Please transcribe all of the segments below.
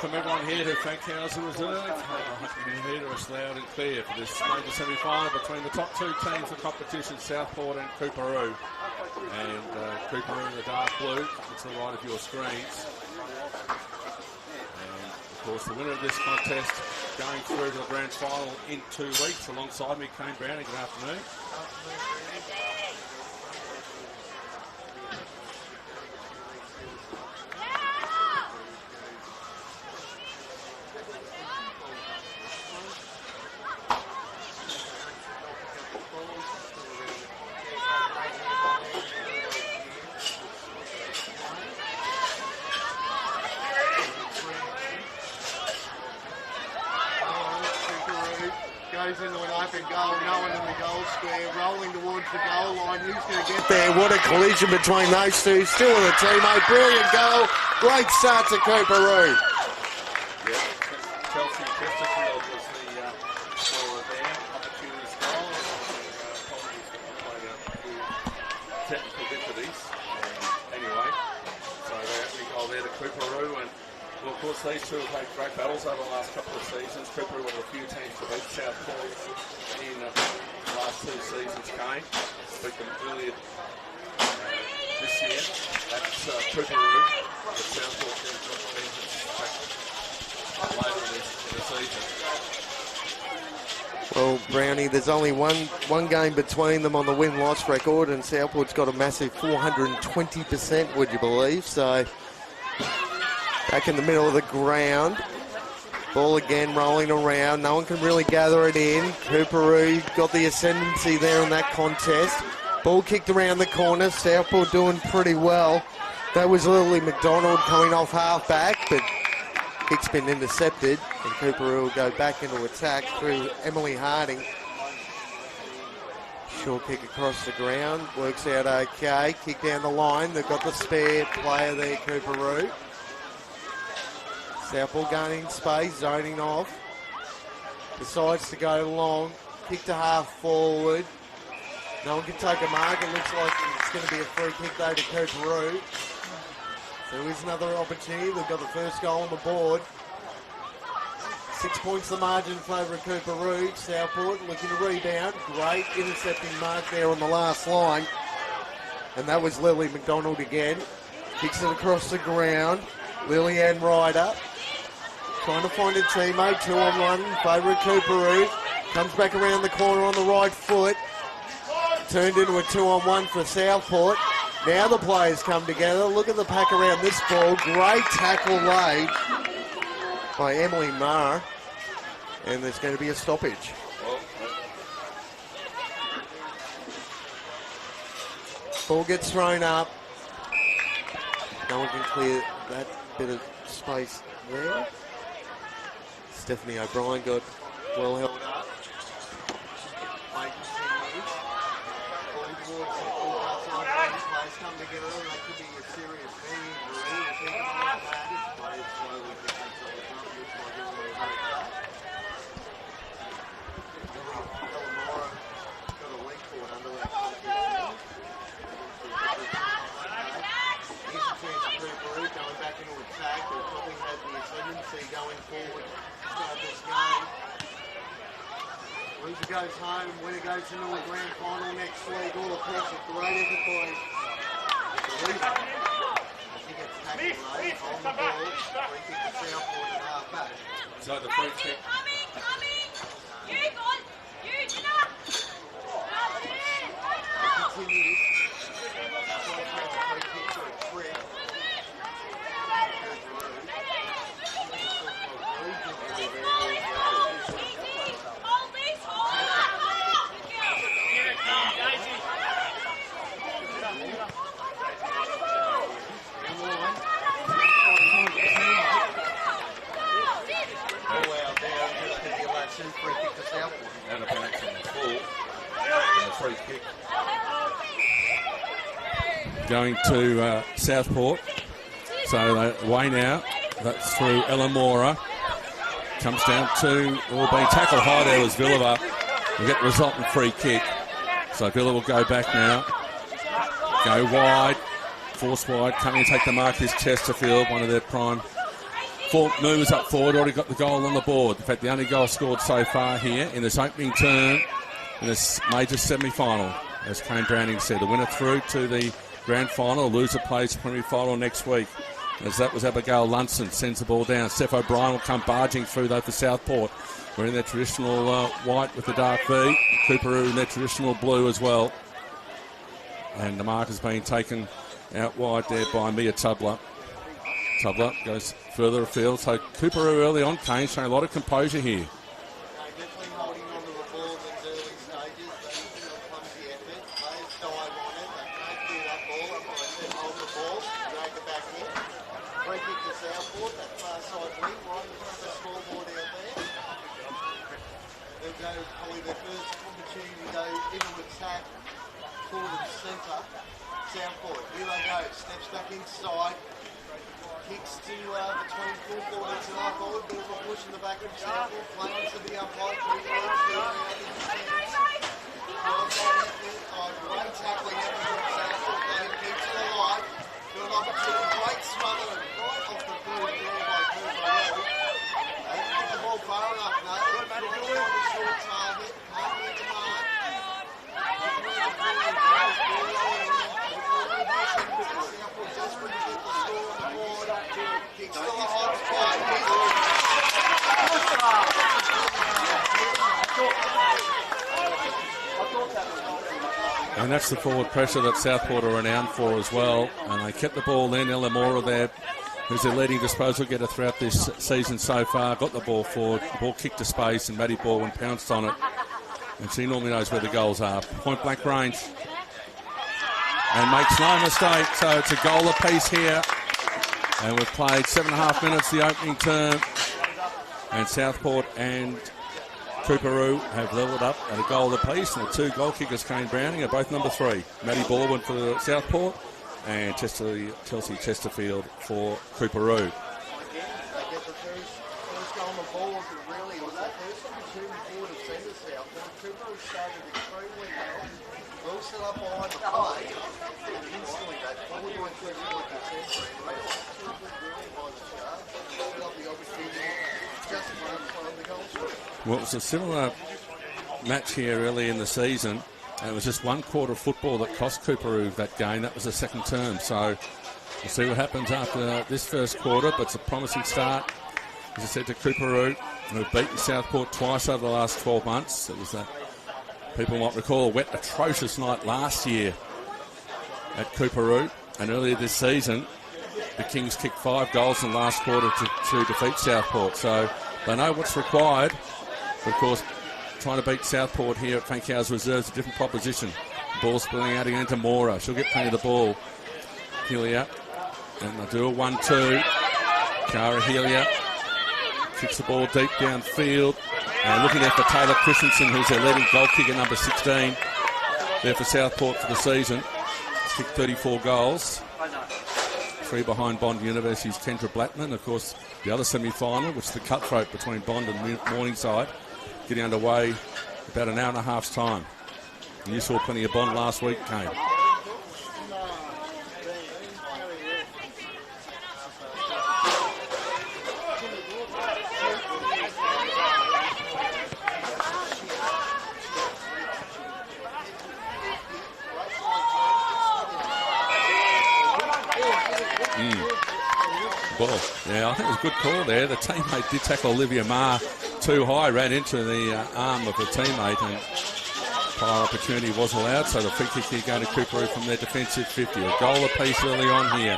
welcome everyone here to Fankhauser Reserve. Here to us loud and clear for this major semi-final between the top two teams of competition, Southport and Coorparoo. And Coorparoo in the dark blue, it's the right of your screens. And of course the winner of this contest going through to the grand final in 2 weeks. Alongside me, Kane Browning, good afternoon. Goes into an open goal, no one in the goal square, rolling towards the goal line. Who's going to get there? What a collision between those two. Still in a teammate. Brilliant goal. Great start to Coorparoo. Yeah, Chelsea Chesterfield was the scorer there. Opportunities goal. Apologies for playing technical difficulties. Anyway, so they're actually goal there to Coorparoo. And well, of course, these two have had great battles over the last couple of seasons. Coorparoo were a few teams to beat Southport in the last 2 seasons, Kane. Beat them earlier this year. That's Coorparoo. The Southport teams got later in the season. Well, Brownie, there's only one game between them on the win-loss record, and Southport's got a massive 420%, would you believe? So back in the middle of the ground. Ball again rolling around. No one can really gather it in. Coorparoo got the ascendancy there in that contest. Ball kicked around the corner. Southport doing pretty well. That was Lily McDonald coming off half-back, but kick's been intercepted. And Coorparoo will go back into attack through Emily Harding. Short kick across the ground. Works out okay. Kick down the line. They've got the spare player there, Coorparoo. Southport gaining space, zoning off. Decides to go long. Kick to half forward. No one can take a mark. It looks like it's going to be a free kick though to Coorparoo. So there is another opportunity. They've got the first goal on the board. 6 points the margin in favour of Coorparoo. Southport looking to rebound. Great intercepting mark there on the last line. And that was Lily McDonald again. Kicks it across the ground. Lillian Ryder trying to find a teammate, 2-on-1 in favour of Coorparoo. Comes back around the corner on the right foot. Turned into a 2-on-1 for Southport. Now the players come together. Look at the pack around this ball. Great tackle laid by Emily Marr. And there's going to be a stoppage. Ball gets thrown up. No one can clear that bit of space there. Stephanie O'Brien got well held up. Play continues. Ball towards the full outside. Players come together. That could be a serious knee injury. If they can make that, players slowly get themselves up. Looks like everyone's okay. Elamora got a link cord under that contest. Here's a chance for Coorparoo going back into attack. They've probably had the ascendancy going forward to start this game. Loser goes home, winner goes into the grand final next week. All the pressure, great effort by the loser. As he gets tackled though, on the ball, free kick to Southport at half back. So the free kick. Continues. Free kick to a trip. And a bounce on the full. And a free kick. Going to Southport. So away now. That's through Elamora. Comes down to, being tackled high there was Villiver. We get the resultant free kick. So Villiver will go back now. Go wide. Force wide. Coming and take the mark is Chesterfield, one of their prime 4 movers up forward, already got the goal on the board. In fact, the only goal scored so far here in this opening term in this major semi-final. As Kane Browning said, the winner through to the grand final, loser plays preliminary final next week. As that was Abigail Lunson, sends the ball down. Steph O'Brien will come barging through though for Southport. We're in their traditional white with the dark V. Coorparoo in their traditional blue as well. And the mark has been taken out wide there by Mia Tubler. Tubler goes further afield. So Coorparoo early on, Kane showing a lot of composure here. Definitely holding on to the ball in those early stages. They do a clumsy effort. Players dive on it. They can't do that ball. Up on it, hold the ball, drag it back in. Free kick to Southport, that far side wing, right in front of the scoreboard out there. They'll go probably their first opportunity to go into attack, forward and centre. Southport, here they go. Steps back inside. Kicks to between full forwards and half forward. Bit of a push in the back of Southport. Play on to the umpire. Great tackling out from Southport. They keeps it alive. Good opportunity. Great smother right off the boot there by Coorparoo. They didn't get the ball far enough, no. Right on the short target. Can't hit the mark. Southport desperate to get the score on the board. Kicks to the hot spot. And that's the forward pressure that Southport are renowned for as well. And they kept the ball in. Ella Mora there, who's their leading disposal getter throughout this season so far, got the ball forward. The ball kicked to space and Maddie Baldwin pounced on it. And she normally knows where the goals are. Point blank range. And makes no mistake. So it's a goal apiece here. And we've played 7.5 minutes the opening term. And Southport and Coorparoo have levelled up at a goal apiece. And the two goal kickers, Kane Browning, are both number 3. Maddie Baldwin for Southport and Chelsea Chesterfield for Coorparoo. They get the first goal on the board, but really it was that first opportunity forward of centre South. Coorparoo started extremely well. Well set up behind the play. And instantly they forward went through like the centre. They got two good really by the start. Set up the opportunity just in front of the goal scorer. Well, it was a similar match here early in the season. And it was just one quarter of football that cost Coorparoo that game. That was the second term. So we'll see what happens after this first quarter. But it's a promising start, as I said, to Coorparoo, who have beaten Southport twice over the last 12 months. It was people might recall a wet, atrocious night last year at Coorparoo. And earlier this season, the Kings kicked 5 goals in the last quarter to defeat Southport. So they know what's required. But of course, trying to beat Southport here at Fancows Reserve's a different proposition. Ball spilling out again to Mora. She'll get plenty of the ball. Helia. And they'll do a 1-2. Cara Helia kicks the ball deep downfield. And looking there for Taylor Christensen, who's their leading goal kicker, number 16. There for Southport for the season. He's kicked 34 goals. 3 behind Bond University's Kendra Blackman. Of course, the other semi-final, which is the cutthroat between Bond and Morningside, getting underway about an hour and a half's time. And you saw plenty of Bond last week, Kane. Well, yeah, I think it was a good call there. The teammate did tackle Olivia Marr too high, ran into the arm of the teammate, and prior opportunity was allowed. So the free kick here going to Coorparoo from their defensive 50. A goal apiece early on here.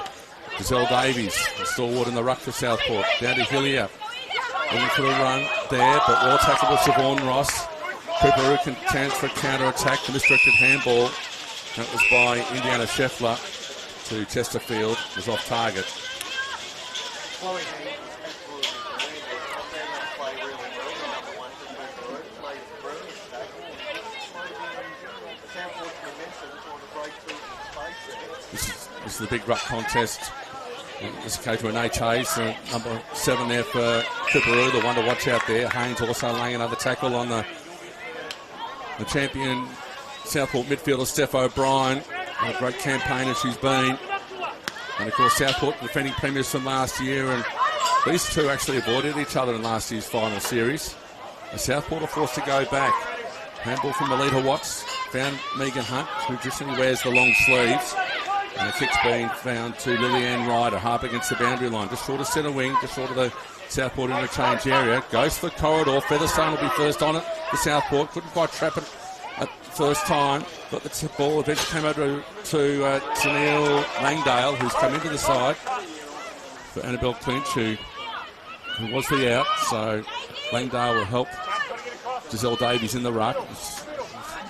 Giselle Davies, stalwart in the ruck for Southport. Down to Hillier. Looking for the run there, but well tackled with Siobhan Ross. Coorparoo can chance for a counter-attack. The misdirected handball. That was by Indiana Scheffler to Chesterfield. It was off target. Chloe Hayes was absolutely brilliant. Play really well. Number 1 for Coorparoo. Played brilliant tackle. Southport's momentum trying to break through some space there. This is the big ruck contest. In this case, Renee Chase, number 7 there for Coorparoo, the one to watch out there. Haynes also laying another tackle on the champion Southport midfielder, Steph O'Brien. And a great campaigner she's been. And of course, Southport defending premiers from last year, and these two actually avoided each other in last year's final series. The Southport are forced to go back. Handball from Melita Watts. Found Megan Hunt, who traditionally wears the long sleeves. And the kick's being found to Lillian Ryder, half against the boundary line. Just short of centre wing, just short of the Southport interchange area. Goes for the corridor. Featherstone will be first on it. The Southport couldn't quite trap it at the first time. Got the ball. Eventually came over to Tennille Langdale, who's come into the side for Annabelle Clinch, who was the out. So Langdale will help Giselle Davies in the ruck. He's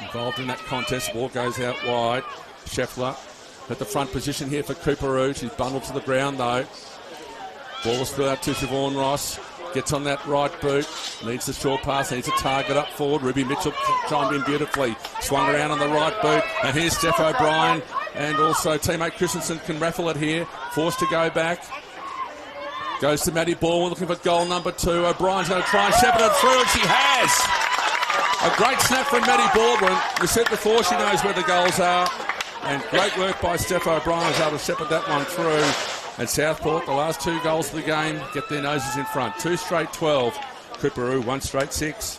involved in that contest. The ball goes out wide. Scheffler at the front position here for Coorparoo. She's bundled to the ground though. Ball is out to Siobhan Ross. Gets on that right boot. Needs the short pass. Needs a target up forward. Ruby Mitchell chimed in beautifully. Swung around on the right boot. And here's Steph O'Brien. And also teammate Christensen can raffle it here. Forced to go back. Goes to Maddie Baldwin looking for goal number 2. O'Brien's going to try and shepherd it through, and she has. A great snap from Maddie Baldwin. We said before she knows where the goals are. And great work by Steph O'Brien was able to shepherd that one through. And Southport, the last 2 goals of the game, get their noses in front. 2 straight 12. Coorparoo, 1 straight 6.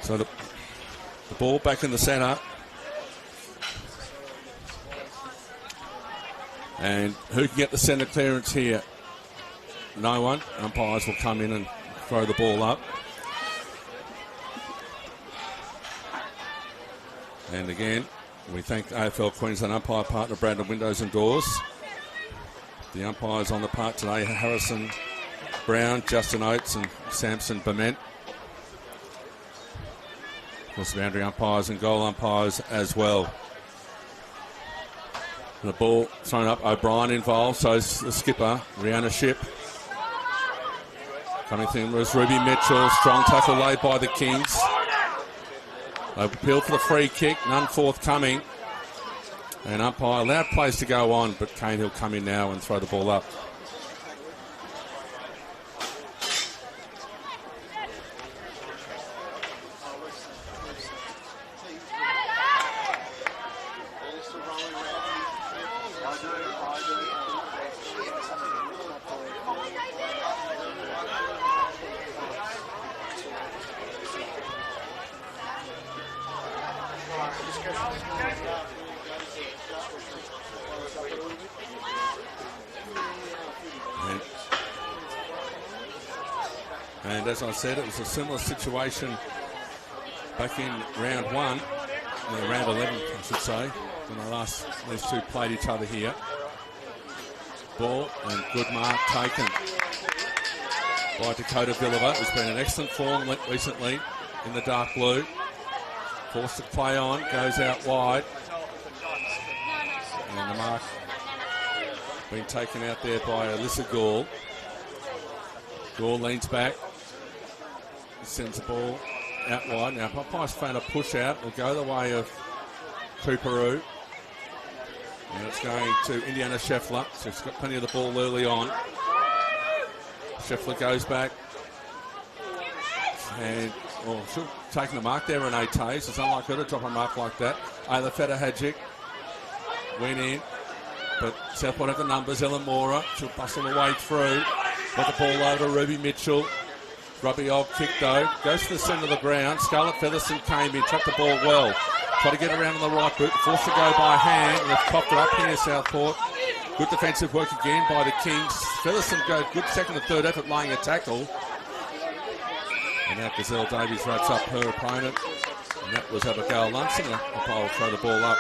So the ball back in the centre. And who can get the centre clearance here? No one. Umpires will come in and throw the ball up. And again, we thank AFL Queensland umpire partner Brandon Windows and Doors. The umpires on the part today, Harrison Brown, Justin Oates and Samson Bement. Of course, boundary umpires and goal umpires as well. And the ball thrown up, O'Brien involved, so is the skipper, Rihanna Shipp. Coming through was Ruby Mitchell, strong tackle laid by the Kings. They appealed for the free kick, none forthcoming. And umpire allowed plays to go on, but Kane will come in now and throw the ball up. And as I said, it was a similar situation back in round 1, round 11, I should say, when these two played each other here. Ball and good mark taken by Dakota Villiver, who's been in excellent form recently in the dark blue. Forced to play on, goes out wide. And the mark being taken out there by Alyssa Gall. Gall leans back. Sends the ball out wide. Now, Popeye's found a push out. Will go the way of Coorparoo. And it's going to Indiana Scheffler. So she's got plenty of the ball early on. Scheffler goes back. And, she'll taking the mark there, Renee Tays. It's unlike her to drop a mark like that. Ayla Fetahajic went in. But Southport have the numbers. Ellen Mora. She'll bustle her way through. Got the ball over to Ruby Mitchell. Grubby old kick though, goes to the centre of the ground. Scarlett Featherstone came in, trapped the ball well. Tried to get around on the right boot, forced to go by hand, and they've popped it up here, Southport. Good defensive work again by the Kings. Featherstone goes good second and third effort laying a tackle. And now Giselle Davies wraps up her opponent. And that was Abigail Lunson. The umpire will throw the ball up.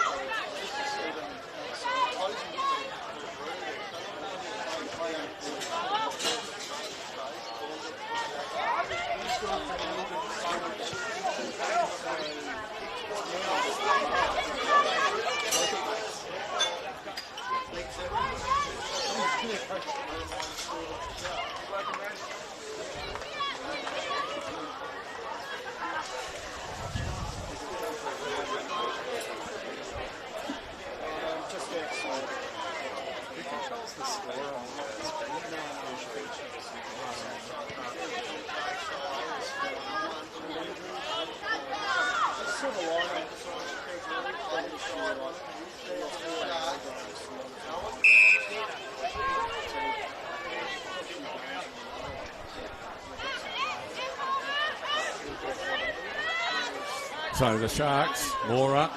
So the Sharks, Laura,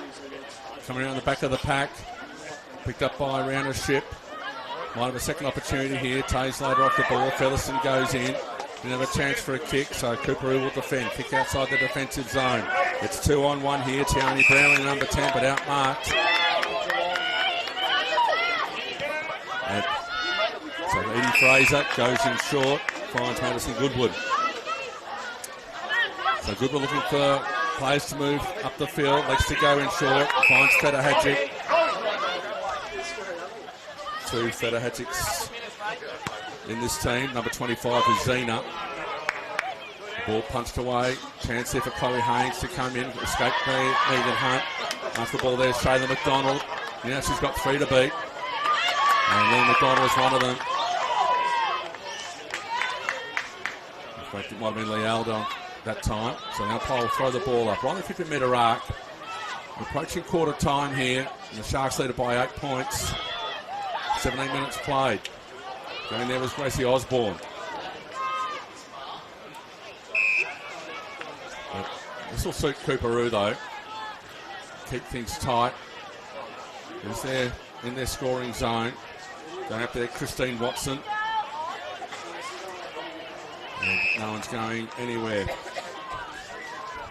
coming around the back of the pack. Picked up by Roundership. Might have a second opportunity here. Tays later off the ball. Featherstone goes in. Didn't have a chance for a kick, so Coorparoo will defend. Kick outside the defensive zone. It's 2-on-1 here. Tiani Brownlee, number 10, but outmarked. And so Edie Fraser goes in short. Finds Madison Goodwood. So Goodwood looking for players to move up the field. Likes to go in short. Finds Fedahadjic. Two Fedahadjics in this team. Number 25 is Zena. Ball punched away. Chance there for Chloe Haynes to come in. Escape Megan Hunt. After the ball there, Shayla McDonald. Now she's got 3 to beat. And Lee McDonald is one of them. In fact, it might have been Lee Aldo that time. So now Paul will throw the ball up. Right on the 50-metre arc. Approaching quarter time here. And the Sharks lead it by 8 points. 17 minutes played. Going there was Gracie Osborne. But this will suit Coorparoo though. Keep things tight. Is there in their scoring zone. Going up there, Christine Watson. And no one's going anywhere.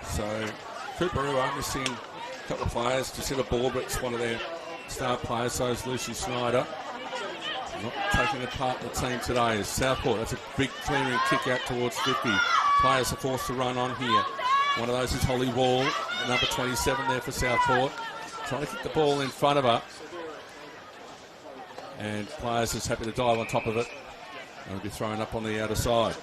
So Coorparoo are missing a couple of players to sit a ball, but it's one of their star players, so is Lucy Snyder. Not taking a part in the team today is Southport. That's a big clearing kick out towards 50. Players are forced to run on here. One of those is Holly Wall, number 27 there for Southport. Trying to kick the ball in front of her. And players just happy to dive on top of it. And will be thrown up on the outer side.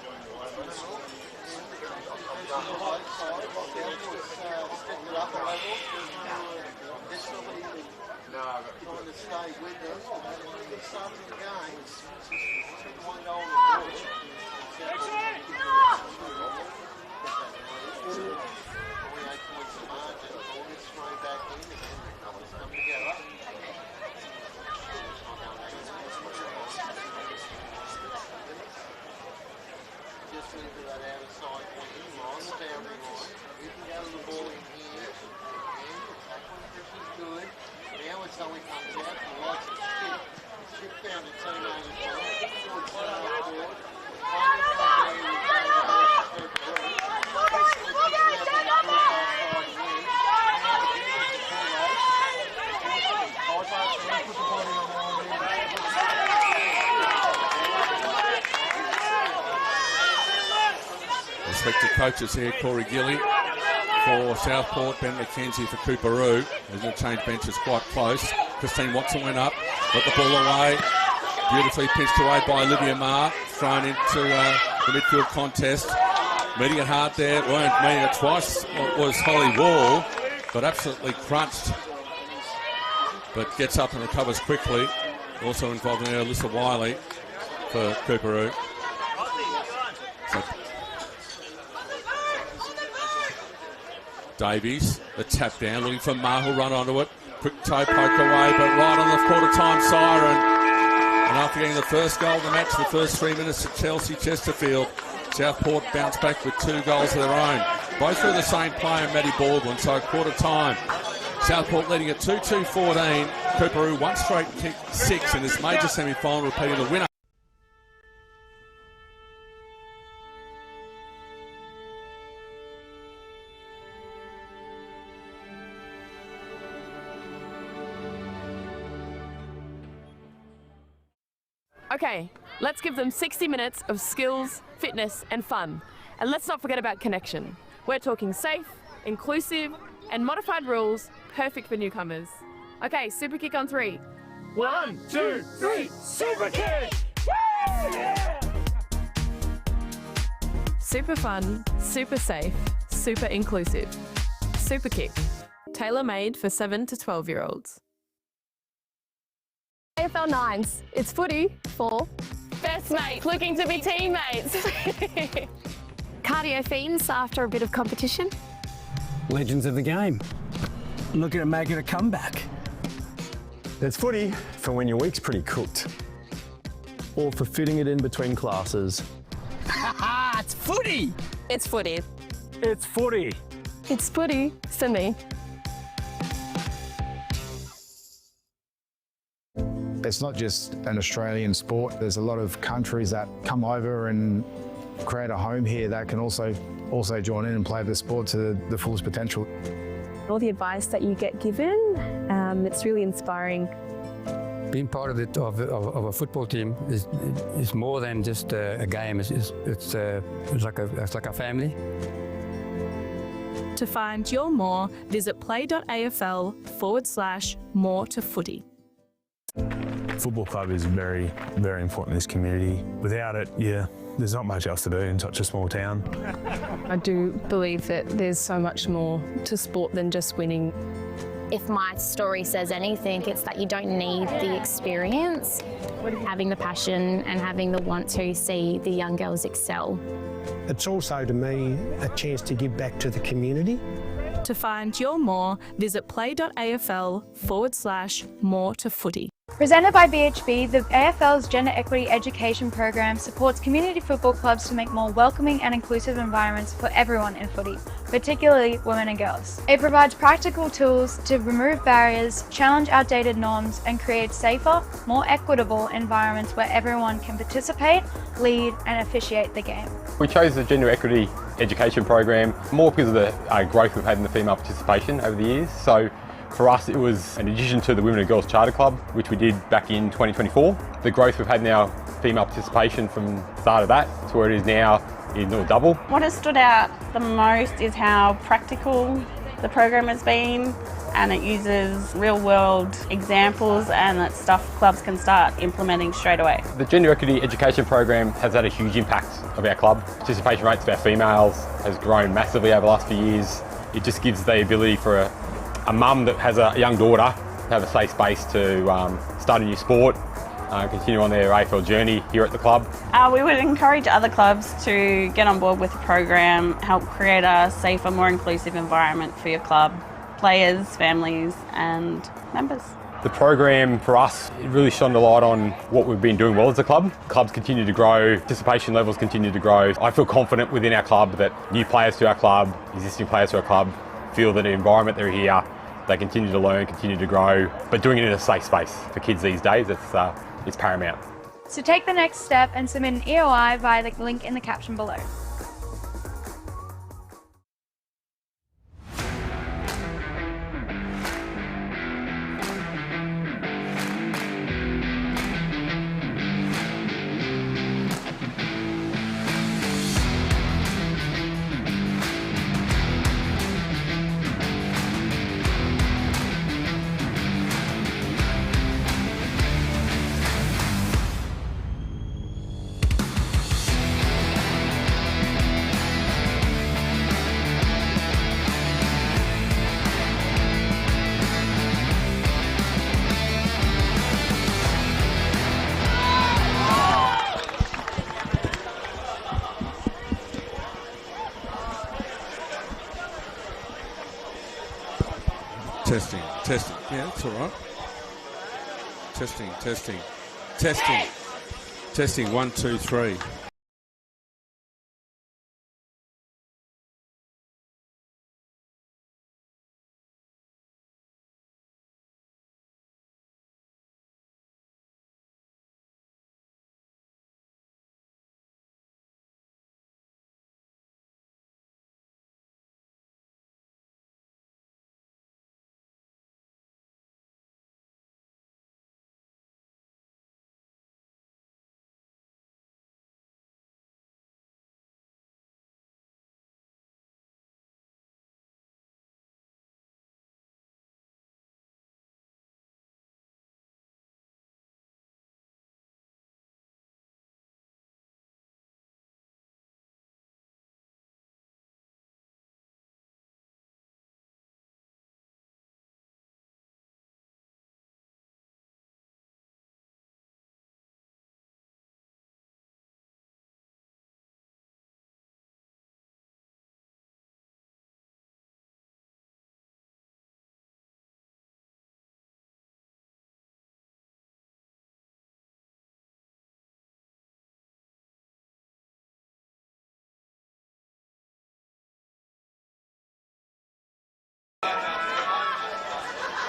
Respected coaches here, Corey Gilly for Southport, Ben McKenzie for Coorparoo. They're going to change benches quite close. Christine Watson went up, got the ball away. Beautifully pitched away by Olivia Marr, thrown into the midfield contest. Meeting it hard there, weren't meeting it twice. It was Holly Wall, but absolutely crunched. But gets up and recovers quickly. Also involved in there, Alyssa Wiley for Coorparoo. So Davies, the tap down, looking for Marr, who'll run onto it. Quick toe poke away, but right on the quarter-time siren. And after getting the first goal of the match, the first 3 minutes at Chelsea Chesterfield, Southport bounced back with 2 goals of their own. Both through the same player, Maddie Baldwin, so quarter-time. Southport leading at 2-2-14. Coorparoo one straight kick 6 in this major semi-final, repeating the winner. Okay, let's give them 60 minutes of skills, fitness and fun. And let's not forget about connection. We're talking safe, inclusive and modified rules, perfect for newcomers. Okay, super kick on 3. 1, 2, 3, super kick! Yeah! Super fun, super safe, super inclusive. Super kick, tailor-made for 7 to 12-year-olds. AFL 9s, it's footy for Best mates looking to be teammates. cardio fiends after a bit of competition. Legends of the game. Looking at making a comeback. It's footy for when your week's pretty cooked. Or for fitting it in between classes. It's footy! It's footy. It's footy. It's footy for me. It's not just an Australian sport. There's a lot of countries that come over and create a home here that can also join in and play the sport to the fullest potential. All the advice that you get given, it's really inspiring. Being part of a football team is more than just a game. It's like a family. To find your more, visit play.afl/more to footy. Football club is very, very important in this community. Without it, there's not much else to do in such a small town. I do believe that there's so much more to sport than just winning. If my story says anything, it's that you don't need the experience, having the passion and having the want to see the young girls excel. It's also, to me, a chance to give back to the community. To find your more, visit play.afl/more to footy. Presented by BHB, the AFL's Gender Equity Education Program supports community football clubs to make more welcoming and inclusive environments for everyone in footy, particularly women and girls. It provides practical tools to remove barriers, challenge outdated norms, and create safer, more equitable environments where everyone can participate, lead, and officiate the game. We chose the Gender Equity Education Program more because of the growth we've had in the female participation over the years. So for us, it was an addition to the Women and Girls Charter Club, which we did back in 2024. The growth we've had in our female participation from the start of that to where it is now is nearly double. What has stood out the most is how practical the program has been, and it uses real-world examples and that stuff clubs can start implementing straight away. The Gender Equity Education Program has had a huge impact of our club. Participation rates of our females has grown massively over the last few years. It just gives the ability for a mum that has a young daughter to have a safe space to start a new sport, continue on their AFL journey here at the club. We would encourage other clubs to get on board with the program, help create a safer, more inclusive environment for your club, players, families and members. The program for us, it really shone a light on what we've been doing well as a club. Clubs continue to grow, participation levels continue to grow. I feel confident within our club that new players to our club, existing players to our club, feel that the environment they're here, they continue to learn, continue to grow, but doing it in a safe space. For kids these days, it's paramount. So take the next step and submit an EOI via the link in the caption below. Testing. Yeah, it's all right. Testing. 1, 2, 3.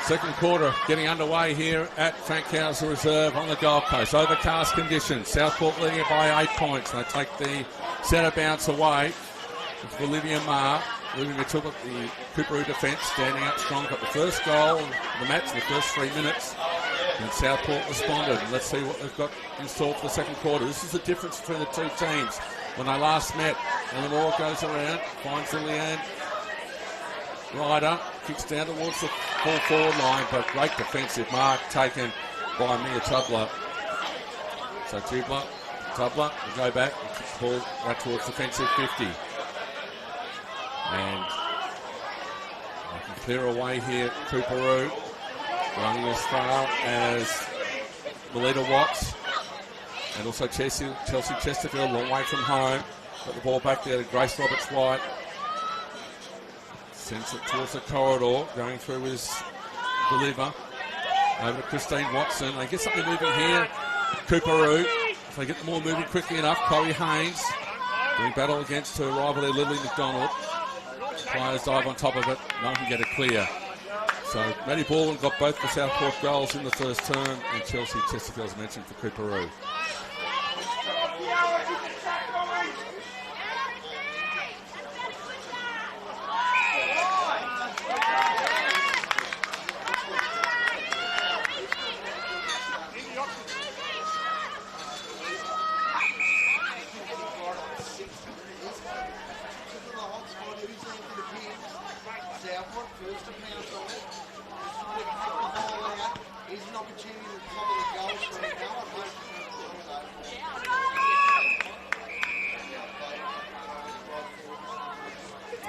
Second quarter getting underway here at Frankhauser Reserve on the Gold Coast. Overcast conditions. Southport leading it by 8 points. They take the centre bounce away. It's Olivia Marr. Olivia Mitchell, the Coorparoo defence, standing up strong. Got the first goal of the match in the first 3 minutes. And Southport responded. Let's see what they've got in store for the second quarter. This is the difference between the two teams. When they last met, Ellen Moore goes around, finds the Leanne Ryder, kicks down towards the full forward line, but great defensive mark taken by Mia Tubler. So Tubler will go back and kick the ball right towards defensive 50. And they can clear away here, Coorparoo. Running as far as Melita Watts and also Chelsea Chesterfield, a long way from home. Got the ball back there to Grace Roberts-White. Sends it towards the corridor, going through his deliver. Over to Christine Watson. They get something moving here. Coorparoo, if they get them all moving quickly enough. Chloe Haynes doing battle against her rival there, Lily McDonald. Players dive on top of it. No one can get it clear. So Maddie Baldwin got both the Southport goals in the first term, and Chelsea Chesterfield, as mentioned, for Coorparoo.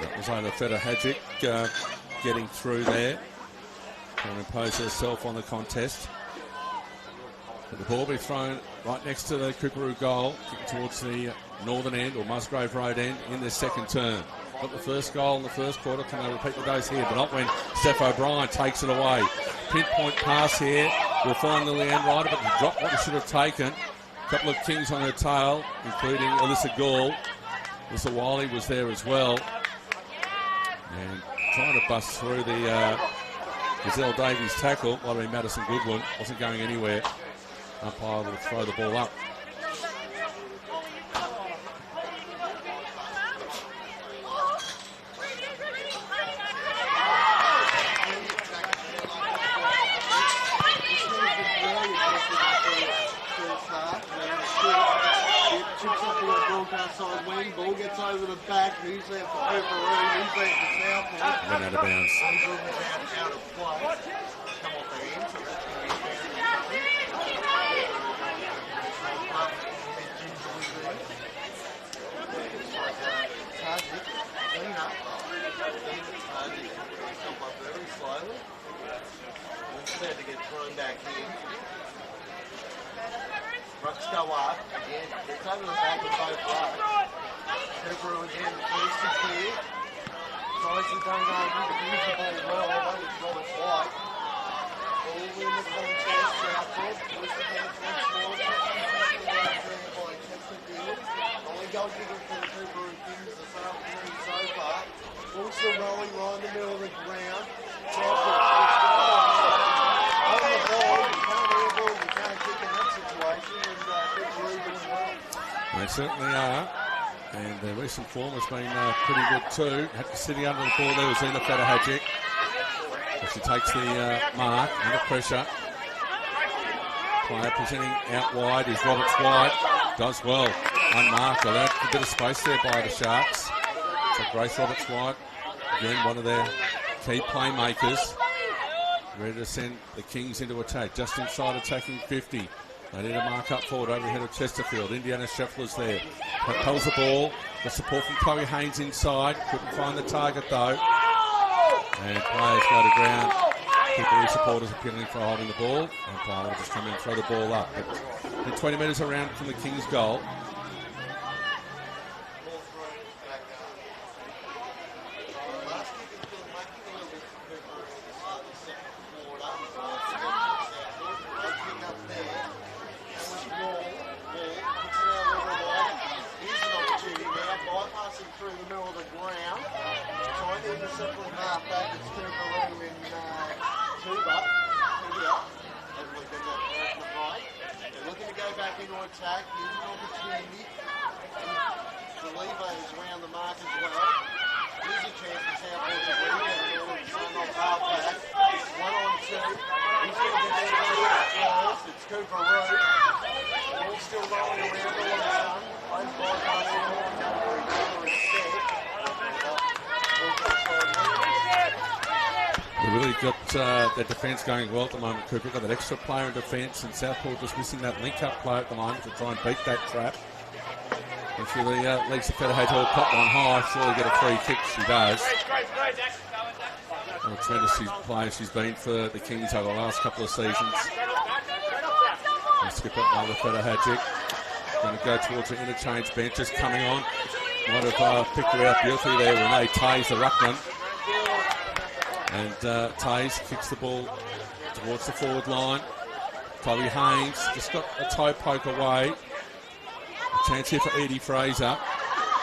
That was over Feta Hadjic getting through there. Trying to impose herself on the contest. But the ball will be thrown right next to the Coorparoo goal, towards the northern end or Musgrave Road end in their second term. Got the first goal in the first quarter. Can they repeat the dose here? But not when Steph O'Brien takes it away. Pinpoint pass here. We'll find Lilianne Ryder, but he dropped what he should have taken. A couple of kings on her tail, including Alyssa Gall. Alyssa Wiley was there as well. And trying to bust through the Giselle Davies tackle. Might have been Madison Goodwin. Wasn't going anywhere. Umpire will throw the ball up. Ball gets over the back. Who's there for Coorparoo? Who's there for Southport? Went out of bounds. Out of play. Come off the end. So that's going to be very slowly. Instead to get thrown back in. Rucks go up again. Gets over the back of both rucks. Coorparoo again, first to clear. Tries to don't go use the ball well. That was Roberts White. All in the contest. Southport. Push the hands once more. By Chesterfield. Only goal kicker for the Coorparoo Kings this afternoon so far. Ball still rolling right in the middle of the ground. Southport switched on the ball. You can't air ball. You can't kick in that situation. And Coorparoo doing well. They certainly are. And their recent form has been pretty good too. Sitting under the ball there was Zena Feta Hadjic. She takes the mark under pressure. Player presenting out wide is Roberts White. Does well. Unmarked. Allowed a bit of space there by the Sharks. So Grace Roberts White, again one of their key playmakers. Ready to send the Kings into attack. Just inside attacking 50. They need a mark up forward over the head of Chesterfield. Indiana Scheffler's there. Propels the ball. The support from Chloe Haynes inside. Couldn't find the target though. And players go to ground. Coorparoo supporters appealing for holding the ball. Umpire will just come in and throw the ball up. But 20 metres around from the Kings' goal. Tuba. Hopefully been that person right. They're looking to go back into attack. Here's an opportunity. The lever is around the mark as well. Here's a chance for Southport to rebound. Son off half-back. 1-on-2. He's going to get there first. It's Coorparoo. The ball's still rolling around all of a sudden. Both guys are going to go for each other instead. They really got their defence going well at the moment. Cooper got that extra player in defence, and Southport just missing that link-up player at the moment to try and beat that trap. And she leads the Federate Hall pop one high, surely get a free kick. She does. What a tremendous player she's been for the Kings over the last couple of seasons. And skip up another Federate. Going to go towards the interchange bench, just coming on. Might have picked her out beautifully there. Renee Tays, the ruckman. And Tays kicks the ball towards the forward line. Chloe Haynes just got a toe poke away. A chance here for Edie Fraser.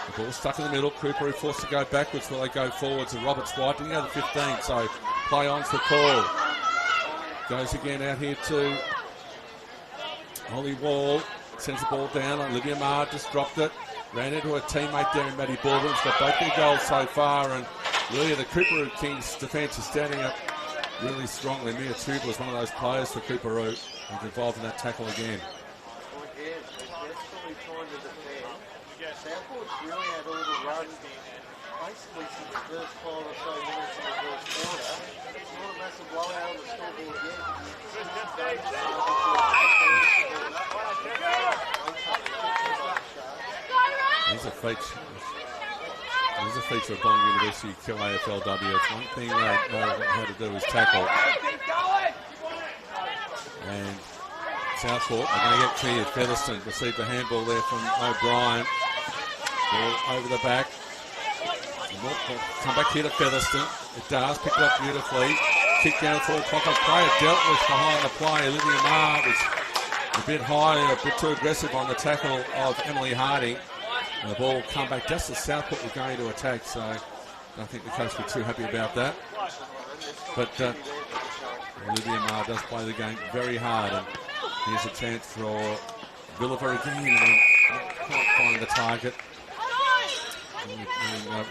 The ball stuck in the middle. Coorparoo forced to go backwards while they go forwards. And Roberts White didn't go to 15, so play on's the call. Goes again out here to Holly Wall. Sends the ball down. Olivia Marr just dropped it. Ran into her teammate there in Maddie Baldwin's got both their goals so far. And really the Coorparoo Kings defence is standing up really strongly. Mia Tubal is one of those players for Coorparoo who's involved in that tackle again. Southport's really had all the runs basically since the first 5 or so minutes in the first quarter. It's not a massive blowout on the scoreboard yet. There's a feature of Bond University QAFLW. It's one thing they know how to do is tackle. And Southport are going to get cleared. Featherston received the handball there from O'Brien. Ball over the back. Come back here to Featherston. It does. Pick it up beautifully. Kick down forward clock of play. Dealt with behind the play. Olivia Marr was a bit high, a bit too aggressive on the tackle of Emily Harding. And the ball come back just as Southport were going to attack. So I don't think the coach will be too happy about that. But Olivia Marr does play the game very hard. And here's a chance for Villiver again. And can't find the target.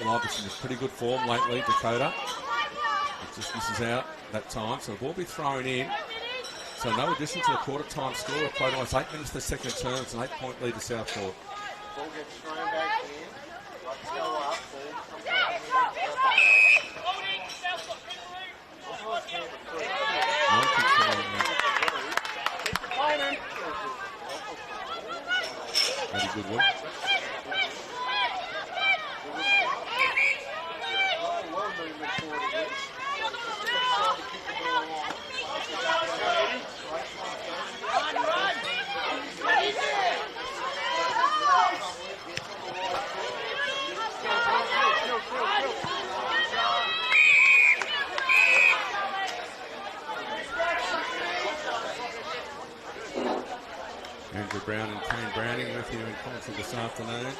Iverson is pretty good form lately, Dakota. It just misses out that time, so the ball will be thrown in. So no addition to the quarter time score. We've played almost 8 minutes to the second term. It's an 8-point lead to Southport. Ball gets thrown back in. Let's go up. Ball comes back in. Very good one. Andrew Brown and Kane Browning with you in concert this afternoon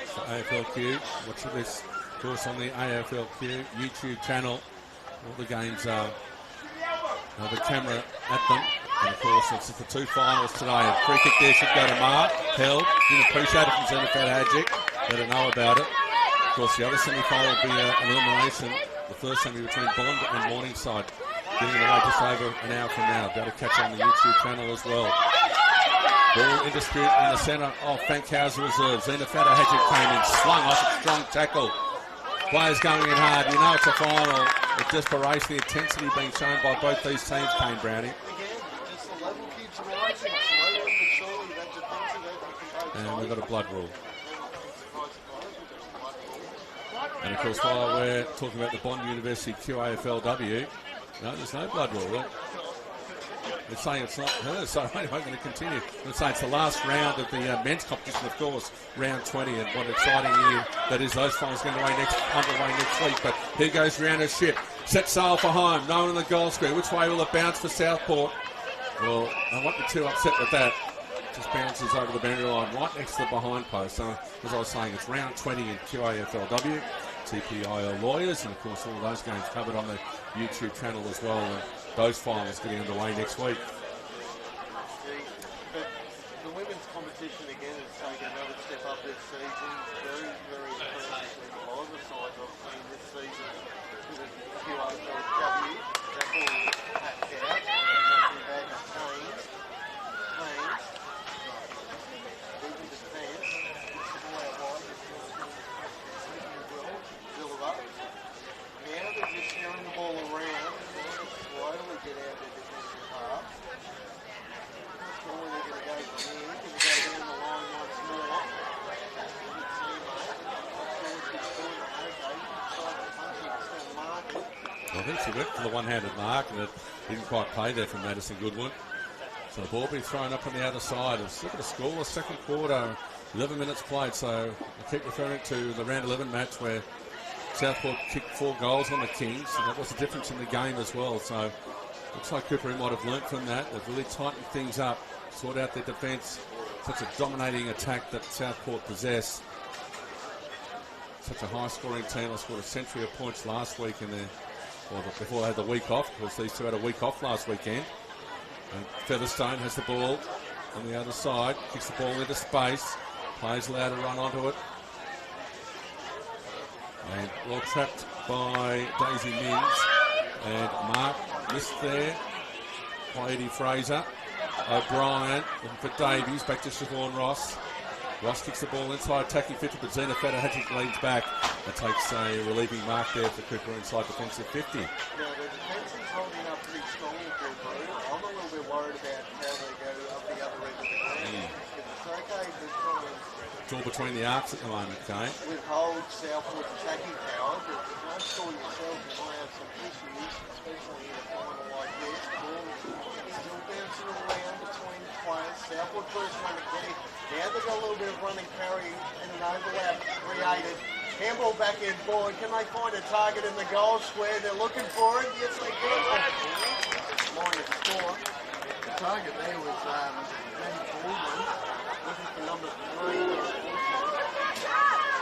for AFLQ. Watch this course on the AFLQ YouTube channel. All the games are the camera at them. And of course, it's the 2 finals today. A free kick there should go to Marr. Held. Didn't appreciate it from Zenifat Hadjic. Let her know about it. Of course, the other semi-final will be an elimination. The first semi between Bond and Morningside. Getting it away just over an hour from now. Be able to catch on the YouTube channel as well. Ball in dispute in the centre of Fankhauser Reserve. Zenifat Hadjic came in, slung off a strong tackle. Players going in hard. You know it's a final. With desperation, the intensity being shown by both these teams, Kane Browning. And we've got a blood rule. And of course, while we're talking about the Bond University QAFLW, no, there's no blood rule. They're saying it's not her, so I'm going to continue. They're saying it's the last round of the men's competition, of course, round 20, and what an exciting year that is. Those finals going underway next week, but here goes round of ship. Set sail for home, no one in the goal square. Which way will it bounce for Southport? Well, I won't be too upset with that. Just bounces over the boundary line right next to the behind post. So, as I was saying, it's round 20 in QAFLW. TPIL Lawyers, and of course all of those games covered on the YouTube channel as well. And those finals getting underway next week. But the women's competition again has taken another step up this season. Very, very impressive. A lot of the sides I've seen this season with the QAFLW. That's all packed out. Nothing bad of change. Planes. Moving defence. Gets the ball out wide. Build it up. Now they're just sharing the ball around. They're going to slowly get out of their defensive half. Not sure where they're going to go from here. Going to go down the line once more. I think she went for the one-handed mark and it didn't quite pay there from Madison Goodwin. So the ball being thrown up on the other side. It's look at the score, the second quarter, 11 minutes played. So I keep referring to the round 11 match where Southport kicked 4 goals on the Kings, and that was the difference in the game as well. So looks like Coorparoo might have learnt from that. They've really tightened things up, sort out their defence. Such a dominating attack that Southport possess. Such a high-scoring team. They scored a century of points last week in there. Well, before they had the week off. Of course, these two had a week off last weekend. And Featherstone has the ball on the other side. Kicks the ball into space. Players allowed to run onto it. And well trapped by Daisy Minns. And Mark missed there by Eddie Fraser. O'Brien looking for Davies. Back to Siobhan Ross. Ross kicks the ball inside, attacking 50, but Zena Fatahajic leans back and takes a relieving mark there for Coorparoo inside defensive 50. Yeah, the defence is holding up pretty strongly for Coorparoo. I'm a little bit worried about how they go up the other end of the ground. It's okay to try and... It's all between the arcs at the moment, Kane. Withhold Southport's attacking power, but if you don't score yourself, you might have some issues, especially in a final like this. The ball still bouncing around between players. Southport first one to get it. Now they've got a little bit of running carry and an overlap created. Handball back in forward. Can they find a target in the goal square? They're looking for it. Yes, they can. Minor score. The target there was Matty Baldwin, looking for number 3.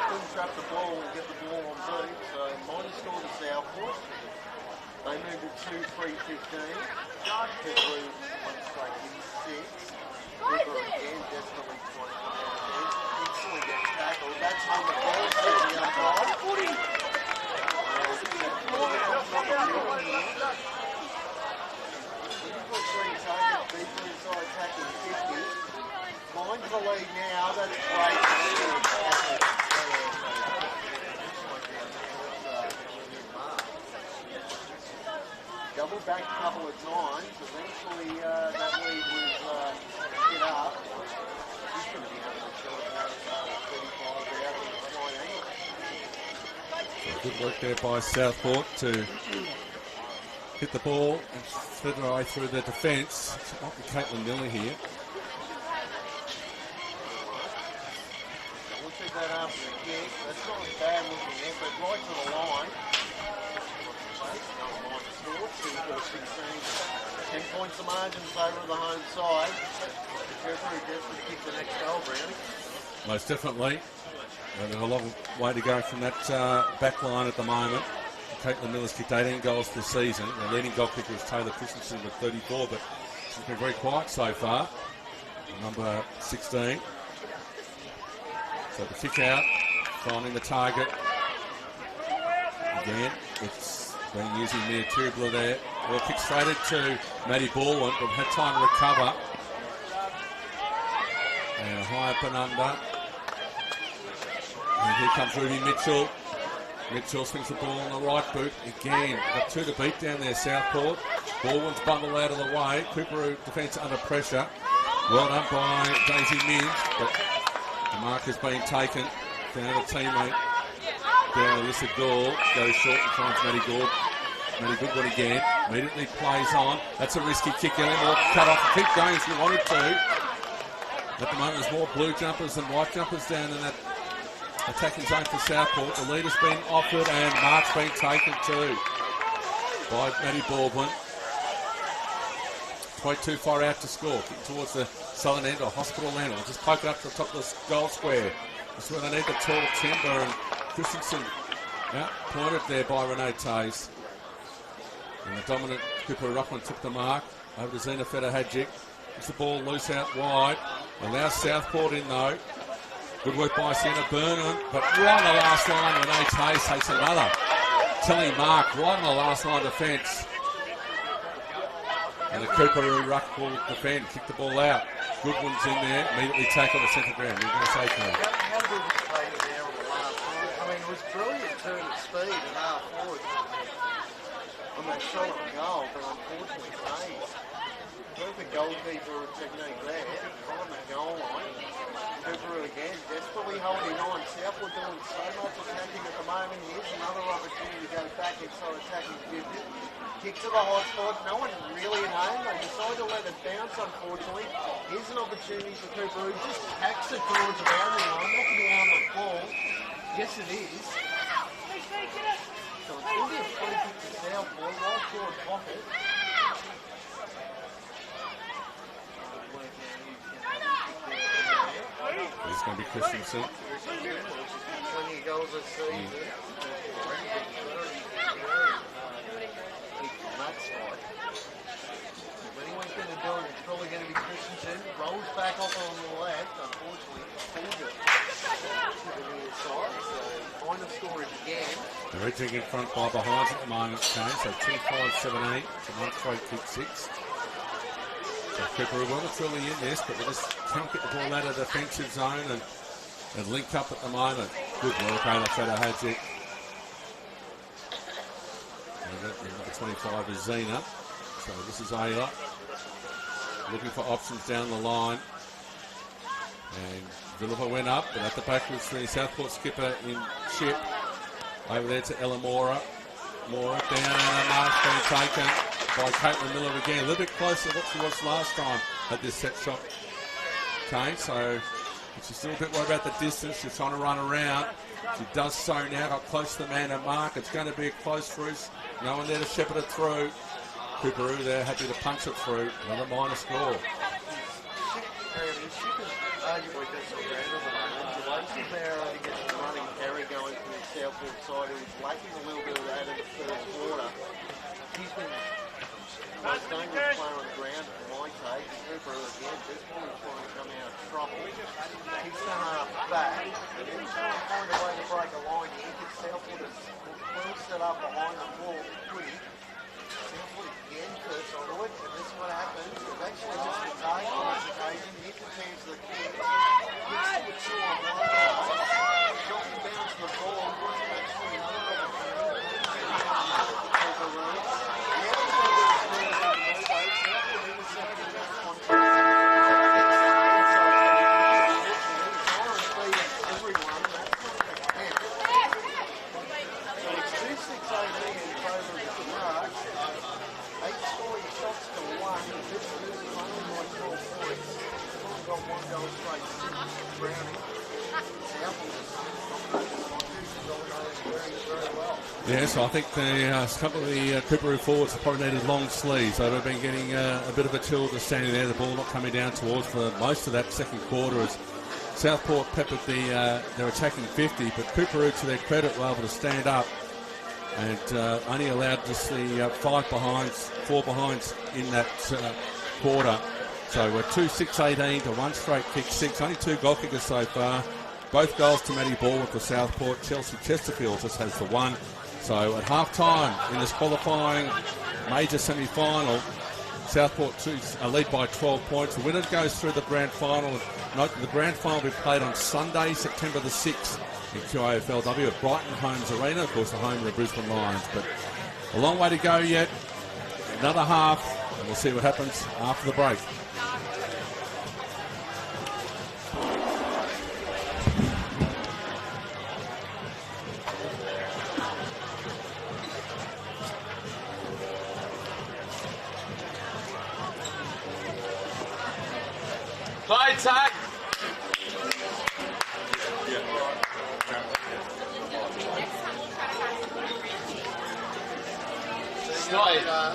Couldn't trap the ball and get the ball on boot. So minor score to Southport. They moved to 2-3-15. Coorparoo one straight in 6. Coorparoo again desperately trying to come out there. Instantly gets tackled. That's on the ball. So the umpire. Deeper inside attacking 50. Finds the lead now. That's great. Double back a couple of times. Eventually, that lead was hit up. He's going to be able to show it now. 35 out. Good work there by Southport to hit the ball and slid her way through the defence. It might be Caitlin Miller here. We'll check that after the kick. That's not a bad looking effort. Right to the line. 10 points of margin in favour of the home side. Coorparoo desperate to kick the next goal, Brownie. Most definitely. There's a long way to go from that back line at the moment. Caitlin Miller's kicked 18 goals this season. The leading goal kicker is Taylor Christensen with 34, but she's been very quiet so far. Number 16. So the kick out, finding the target. Again, it's been using Mia Tubler there. Well, kick straight into Maddie Baldwin, but had time to recover. And a high up and under. And here comes Ruby Mitchell. Mitchell swings the ball on the right boot. Again, got 2 to beat down there, Southport. Baldwin's bundled out of the way. Coorparoo defence under pressure. Well done by Daisy Minns, but the mark has been taken. Down a teammate. Down Alyssa Gore. Goes short and finds Maddie Goodwin again. Immediately plays on. That's a risky kick. Ellie cut off and keep going if you wanted to. At the moment, there's more blue jumpers than white jumpers down in that attacking zone for Southport. The lead has been offered and mark's been taken too by Maddie Baldwin. Quite too far out to score. Kick towards the southern end or hospital end. Or just poke it up to the top of the goal square. That's where they need the tall timber, and Christensen pointed there by Renee Tays. And the dominant Cooper Ruffman took the mark over to Zena Fedahadjic. It's the ball loose out wide. Allows Southport in though. Good work by Sienna Burnham, but right on the last line when H. Hayes takes another telly mark right on the last line defence. And the Coorparoo ruck will defend, kick the ball out. Goodwin's in there, immediately tackle the centre ground. You're going to say, Craig? How good was played there on the last time? I mean, it was brilliant turn of speed and half forward. I mean, shot on goal, but unfortunately Hayes. Perfect goalkeeper technique there, on the goal line. Coorparoo again, desperately holding on. Southport doing so much attacking at the moment. Here's another opportunity to go back inside attacking 50. Kick to the hot spot. No one really at home. They decide to let it bounce, unfortunately. Here's an opportunity for Coorparoo. Just tacks it towards the boundary line. Not going to be on the ball. Yes, it is. So it's going to be a free kick to Southport. Right forward pocket. It's going to be Christensen. 20 goals this season. If anyone's going to do it, it's probably going to be Christensen. Rolls back off on the left, unfortunately. Pulls it to the near side. So final score is again. They're edging in front by behinds at the moment, Kane. So 2-5-7-8 to 1-3-6. So Coorparoo well and truly in this, but they just can't get the ball out of the defensive zone and link up at the moment. Good work, Ayla Fedahadjic. Number 25 is Zena. So this is Ayla looking for options down the line. And Villiver went up, but at the back was the Southport skipper in Chip. Over there to Ella Mora. Mora down and a mark's been taken by Caitlin Miller again. A little bit closer to what she was last time at this set shot. Okay, so she's still a bit worried about the distance. She's trying to run around. She does so now, got close to the man and mark. It's going to be a close race. No one there to shepherd it through. Coorparoo there, happy to punch it through. Another minor score. Arguably just a random amount. Delaney's there against the running carry going from the Southport side, who was lacking a little bit of that in the first quarter. He's been the most dangerous player on the ground for my take. Coorparoo again, desperately trying to come out of trouble. He's the half back, and then he's trying to find a way to break a line here. Because Southport is well set up behind the ball. Southport again first onto it, and this is what happens. They've actually missed the target on this occasion. Hit the hands of the kick. Hits the 2-on-1 guys. Shot and bounce the ball. Wasn't actually another opportunity. Coorparoo. Yes, I think a couple of the Coorparoo forwards have probably needed long sleeves. They've been getting a bit of a chill just standing there, the ball not coming down towards for most of that second quarter as Southport peppered their attacking 50, but Coorparoo, to their credit, were able to stand up and only allowed just the 4 behinds in that quarter. So we're 2-6-18 to 1 straight kick 6. Only 2 goal kickers so far. Both goals to Maddie Baldwin for Southport. Chelsea Chesterfield just has the 1. So at half-time in this qualifying major semi-final, Southport lead by 12 points. The winner goes through the grand final. Note that the grand final will be played on Sunday, September the 6th in QAFLW at Brighton Homes Arena. Of course, the home of the Brisbane Lions. But a long way to go yet. Another half, and we'll see what happens after the break. Play tag. Slide.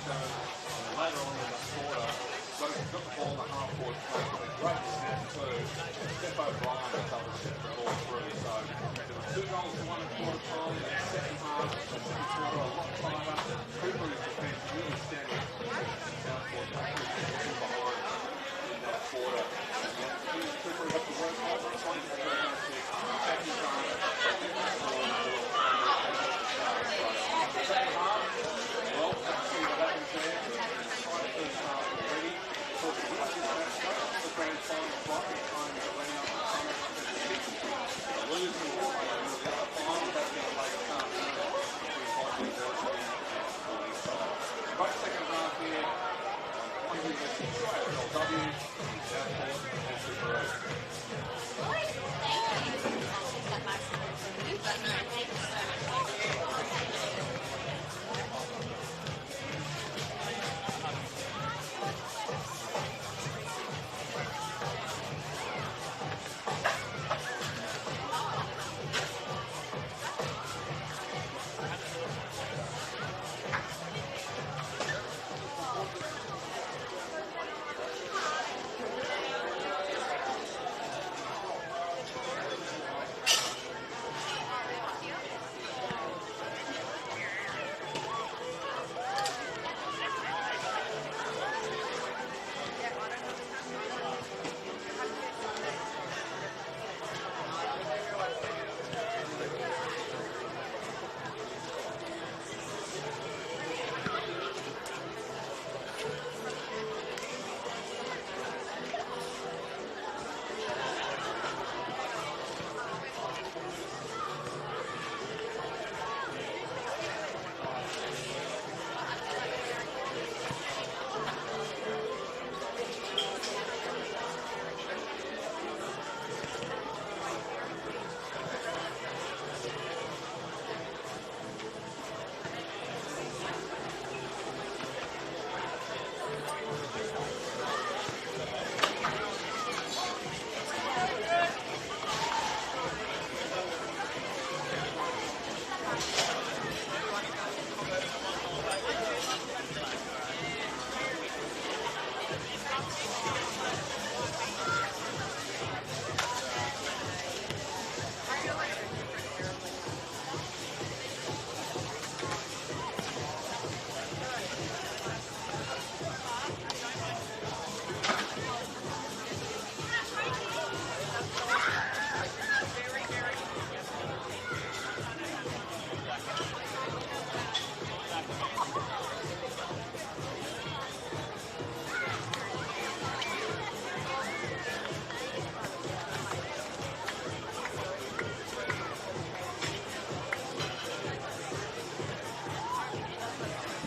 turn, and later on in the quarter, got the ball in the half-court play, a great snap too. Steph O'Brien was able to set the ball through, so there were 2 goals to 1 at quarter time. In the second half, the second quarter, a lot tighter. Coorparoo's defence really standing Southport behind in that quarter. Coorparoo have to work hard, trying to take advantage. Second half, well, let's see what happens there. Trying to first half already. So it's the grand final fight. Time to bring up the summer. Losing the final, that's going to make a tough between great second half here. QAFLW, Southport, and Coorparoo.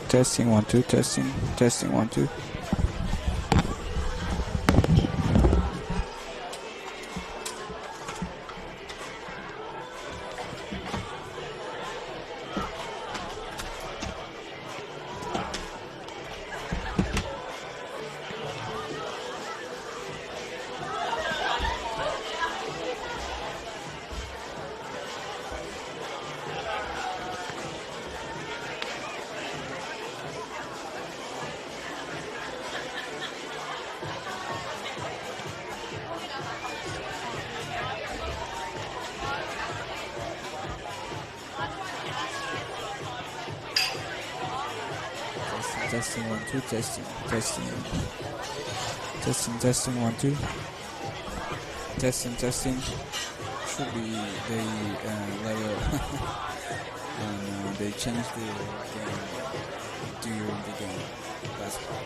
Testing 1 2, testing 1 2. Testing 1 2, testing 1 2, testing. Should be they level and they changed the game during the game. That's why.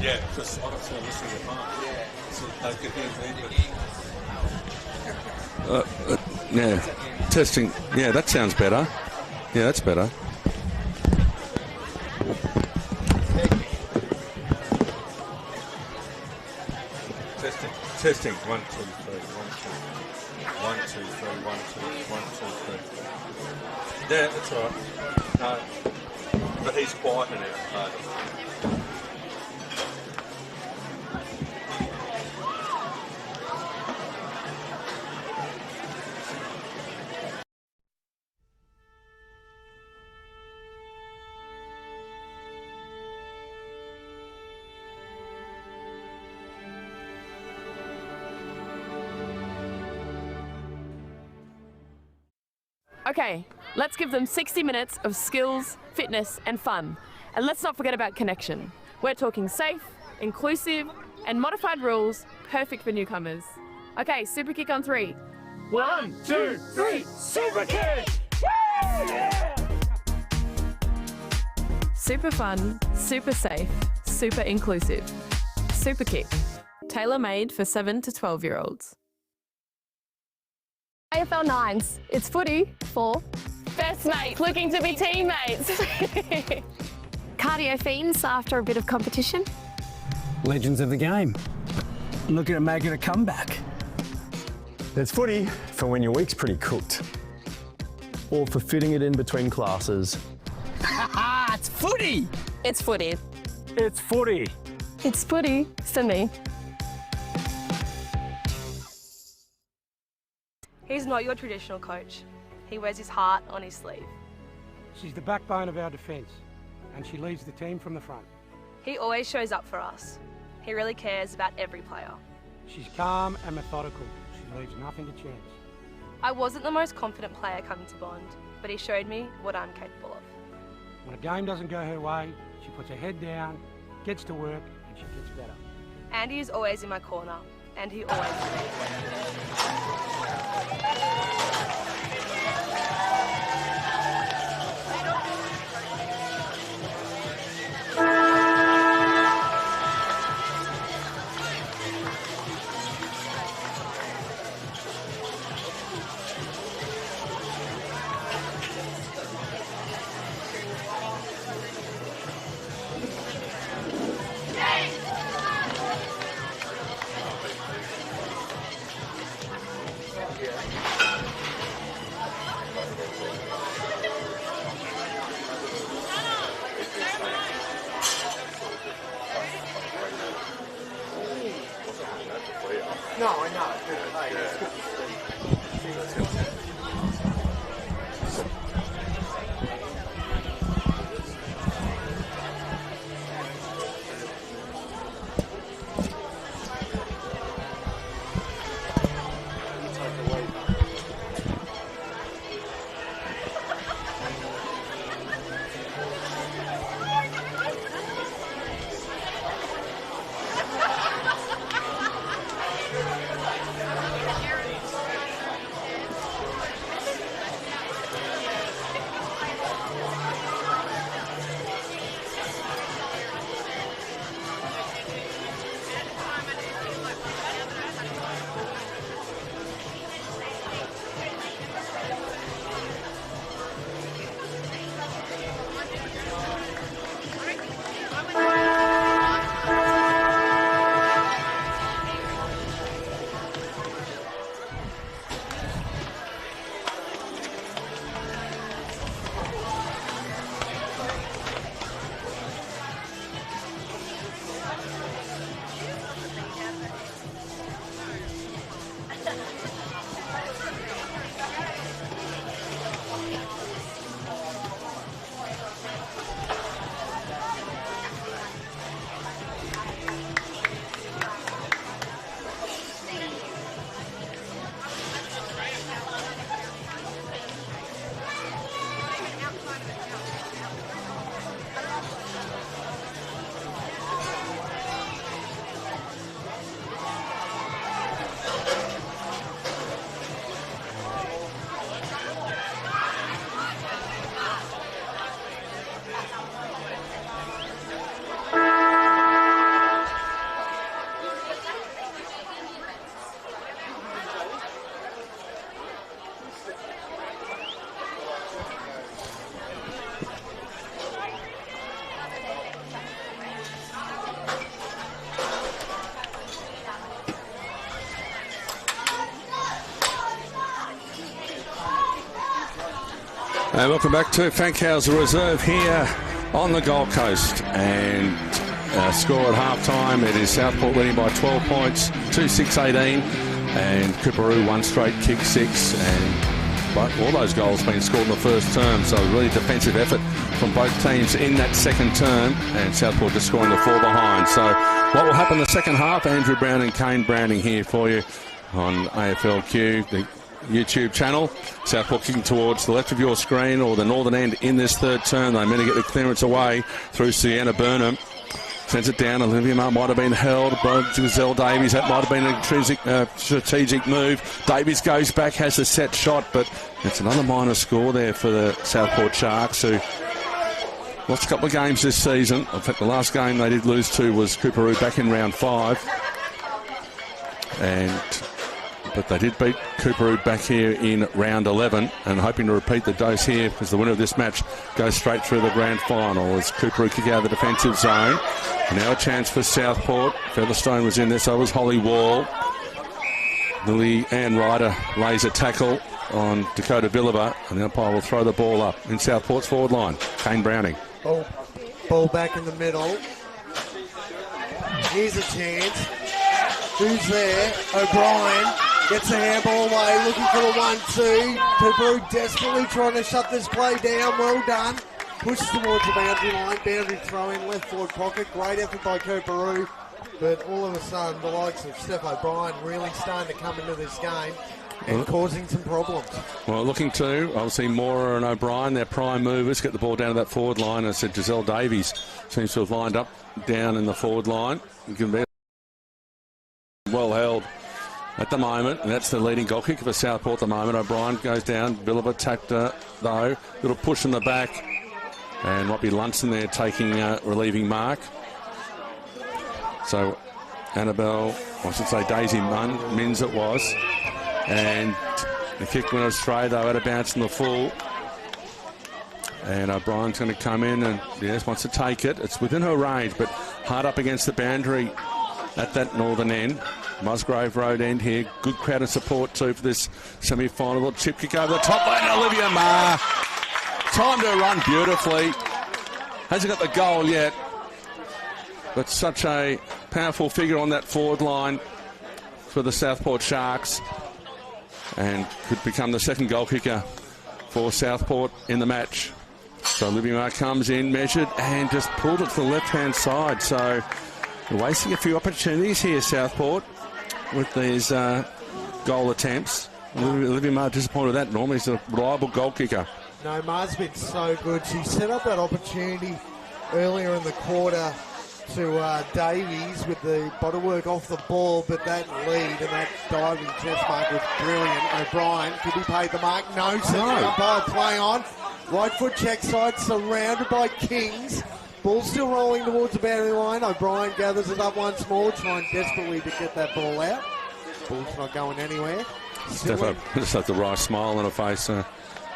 Yeah, because I got someone listening at home. Yeah. So they could hear me. Yeah, testing. Yeah, that sounds better. Yeah, that's better. Testing. 1, 2, 3. 1, 2, 3. 1, 2, 3. Yeah, that's all right. No, but he's quieter now. Okay, let's give them 60 minutes of skills, fitness, and fun. And let's not forget about connection. We're talking safe, inclusive, and modified rules, perfect for newcomers. Okay, super kick on 3. 1, 2, 3, super kick! Woo! Yeah! Super fun, super safe, super inclusive. Super kick, tailor-made for 7 to 12-year-olds. AFL 9s, it's footy for Best mates looking to be teammates. cardio fiends after a bit of competition. Legends of the game, looking at making a comeback. There's footy for when your week's pretty cooked, or for fitting it in between classes. It's footy! It's footy. It's footy. It's footy for me. He's not your traditional coach. He wears his heart on his sleeve. She's the backbone of our defence, and she leads the team from the front. He always shows up for us. He really cares about every player. She's calm and methodical. She leaves nothing to chance. I wasn't the most confident player coming to Bond, but he showed me what I'm capable of. When a game doesn't go her way, she puts her head down, gets to work, and she gets better. Andy is always in my corner, and he always will. No, I know. Hey, it's good to see. And welcome back to Fankhauser Reserve here on the Gold Coast. And score at half-time, it is Southport leading by 12 points, 2-6-18. And Coorparoo one straight kick 6. But all those goals being scored in the first term, so really defensive effort from both teams in that second term. And Southport just scoring the 4 behind. So what will happen in the second half? Andrew Brown and Kane Browning here for you on AFLQ, the YouTube channel. Southport kicking towards the left of your screen or the northern end in this third turn. They managed to get the clearance away through Sienna Burnham. Sends it down. Olivia Marr might have been held by Giselle Davies. That might have been a strategic move. Davies goes back, has a set shot, but it's another minor score there for the Southport Sharks, who lost a couple of games this season. In fact, the last game they did lose to was Coorparoo back in round 5. But they did beat Coorparoo back here in round 11 and hoping to repeat the dose here because the winner of this match goes straight through the grand final as Coorparoo kick out of the defensive zone. And now a chance for Southport. Featherstone was in there, so was Holly Wall. Lily Ann Ryder lays a tackle on Dakota Villiver, and the umpire will throw the ball up in Southport's forward line. Kane Browning. Ball back in the middle. Here's a chance. Who's there? O'Brien gets the handball away, looking for the 1-2. Coorparoo desperately trying to shut this play down. Well done. Pushes towards the boundary line. Boundary throw in left forward pocket. Great effort by Coorparoo. But all of a sudden, the likes of Steph O'Brien really starting to come into this game and causing some problems. Well, looking to, obviously, Mora and O'Brien, their prime movers, get the ball down to that forward line. I said Giselle Davies seems to have lined up down in the forward line. Well held at the moment, and that's the leading goal kicker for Southport at the moment. O'Brien goes down. Villiver tapped though. Little push in the back. And Robbie Lunson there taking relieving mark. So Annabelle, I should say Daisy Mins it was. And the kick went astray though, had a bounce in the full. And O'Brien's going to come in and, yes, wants to take it. It's within her range, but hard up against the boundary at that northern end. Musgrave Road end here. Good crowd of support too for this semi-final. Chip kick over the top lane. Olivia Marr. Time to run beautifully. Hasn't got the goal yet. But such a powerful figure on that forward line for the Southport Sharks. And could become the second goal kicker for Southport in the match. So Olivia Marr comes in, measured, and just pulled it to the left-hand side. So they're wasting a few opportunities here, Southport, with these goal attempts. Olivia Marr disappointed with that. Normally he's a reliable goal kicker. No, Mar's been so good. She set up that opportunity earlier in the quarter to Davies with the body work off the ball, but that lead and that diving chest mark was brilliant. O'Brien, could he pay the mark? No, sets the umpire play on. Right foot check side, surrounded by Kings. Ball still rolling towards the boundary line. O'Brien gathers it up once more, trying desperately to get that ball out. Ball's not going anywhere. Steph just had the right smile on her face.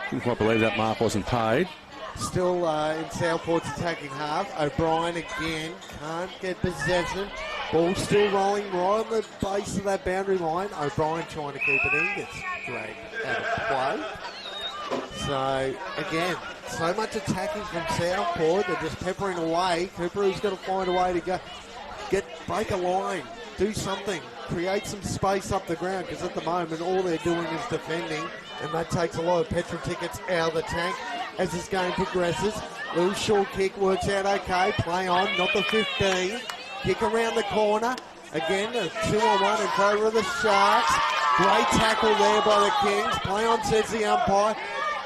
Couldn't quite believe that mark wasn't paid. Still in Southport's attacking half. O'Brien again can't get possession. Ball still rolling right on the base of that boundary line. O'Brien trying to keep it in. Gets dragged out of play. So again, so much attacking from Southport. They're just peppering away. Coorparoo's got to find a way to break a line, do something, create some space up the ground, because at the moment all they're doing is defending, and that takes a lot of petrol tickets out of the tank as this game progresses. Little short kick works out okay. Play on, not the 15. Kick around the corner. Again, a 2-on-1 in favour of the Sharks. Great tackle there by the Kings. Play on, says the umpire.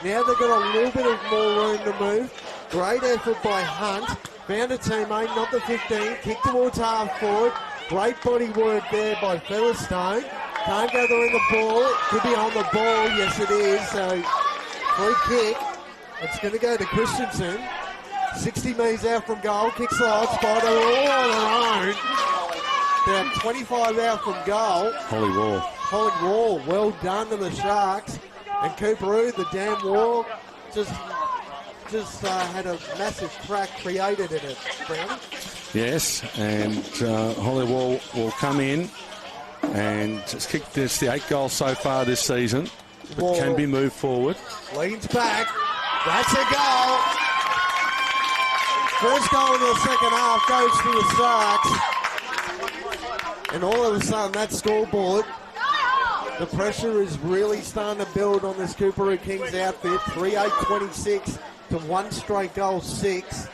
Now they've got a little bit of more room to move. Great effort by Hunt. Found a teammate, not the 15. Kick towards half forward. Great body work there by Featherstone. Can't gather in the ball. It could be on the ball. Yes, it is. So, free kick. It's going to go to Christensen. 60 metres out from goal. Kicks the hot spot. All on their own. About 25 out from goal. Holly Wall. Well done to the Sharks. And Coorparoo, the damn wall, just had a massive crack created in it, Brownie. Yes, and Holly Wall will come in and it's kicked. It's the 8th goal so far this season, but can be moved forward. Leans back, That's a goal. First goal in the second half goes to the Sharks. And all of a sudden, that scoreboard, the pressure is really starting to build on this Coorparoo Kings outfit. 3-8-26 to one straight goal, 6.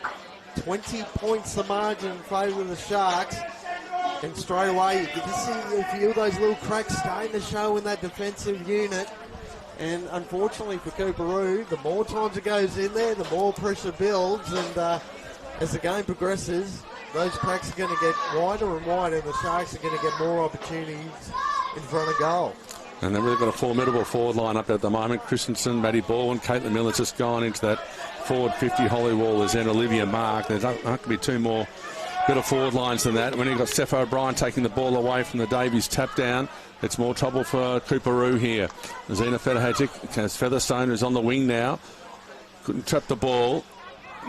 20 points the margin in favour of the Sharks. And straight away, you get to see a few of those little cracks starting to show in that defensive unit. And unfortunately for Coorparoo, the more times it goes in there, the more pressure builds. And as the game progresses, those cracks are going to get wider and wider, and the Sharks are going to get more opportunities in front of goal. And they've really got a formidable forward line up there at the moment. Christensen, Maddie Baldwin, Caitlin Miller's just gone into that forward 50 Hollywall. There's then Olivia Mark. There's not going to be two more better forward lines than that. When you've got Steph O'Brien taking the ball away from the Davies tap down, it's more trouble for Coorparoo here. Zena Featherhagic has Featherstone, who's on the wing now. Couldn't trap the ball.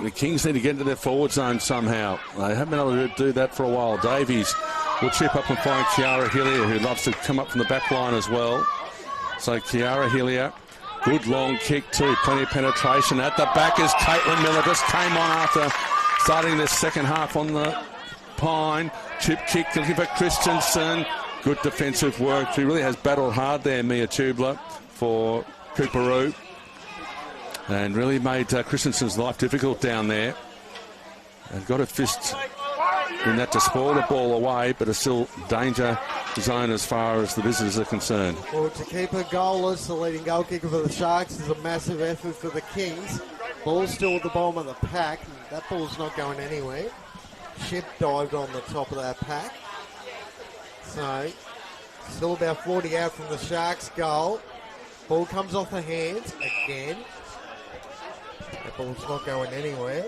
The Kings need to get into their forward zone somehow. They haven't been able to do that for a while. Davies will chip up and find Kiara Hillier, who loves to come up from the back line as well. So Kiara Hillier, good long kick too. Plenty of penetration at the back as Caitlin Miller just came on after starting this second half on the pine. Chip kick looking for Christensen. Good defensive work. She really has battled hard there, Mia Tubler, for Coorparoo. And really made Christensen's life difficult down there. And got a fist in that to spoil the ball away, but it's still danger zone as far as the visitors are concerned. Well, to keep her goalless, the leading goal kicker for the Sharks, is a massive effort for the Kings. Ball's still at the bottom of the pack. That ball's not going anywhere. Ship dived on the top of that pack. So, still about 40 out from the Sharks' goal. Ball comes off the hands again. That ball's not going anywhere.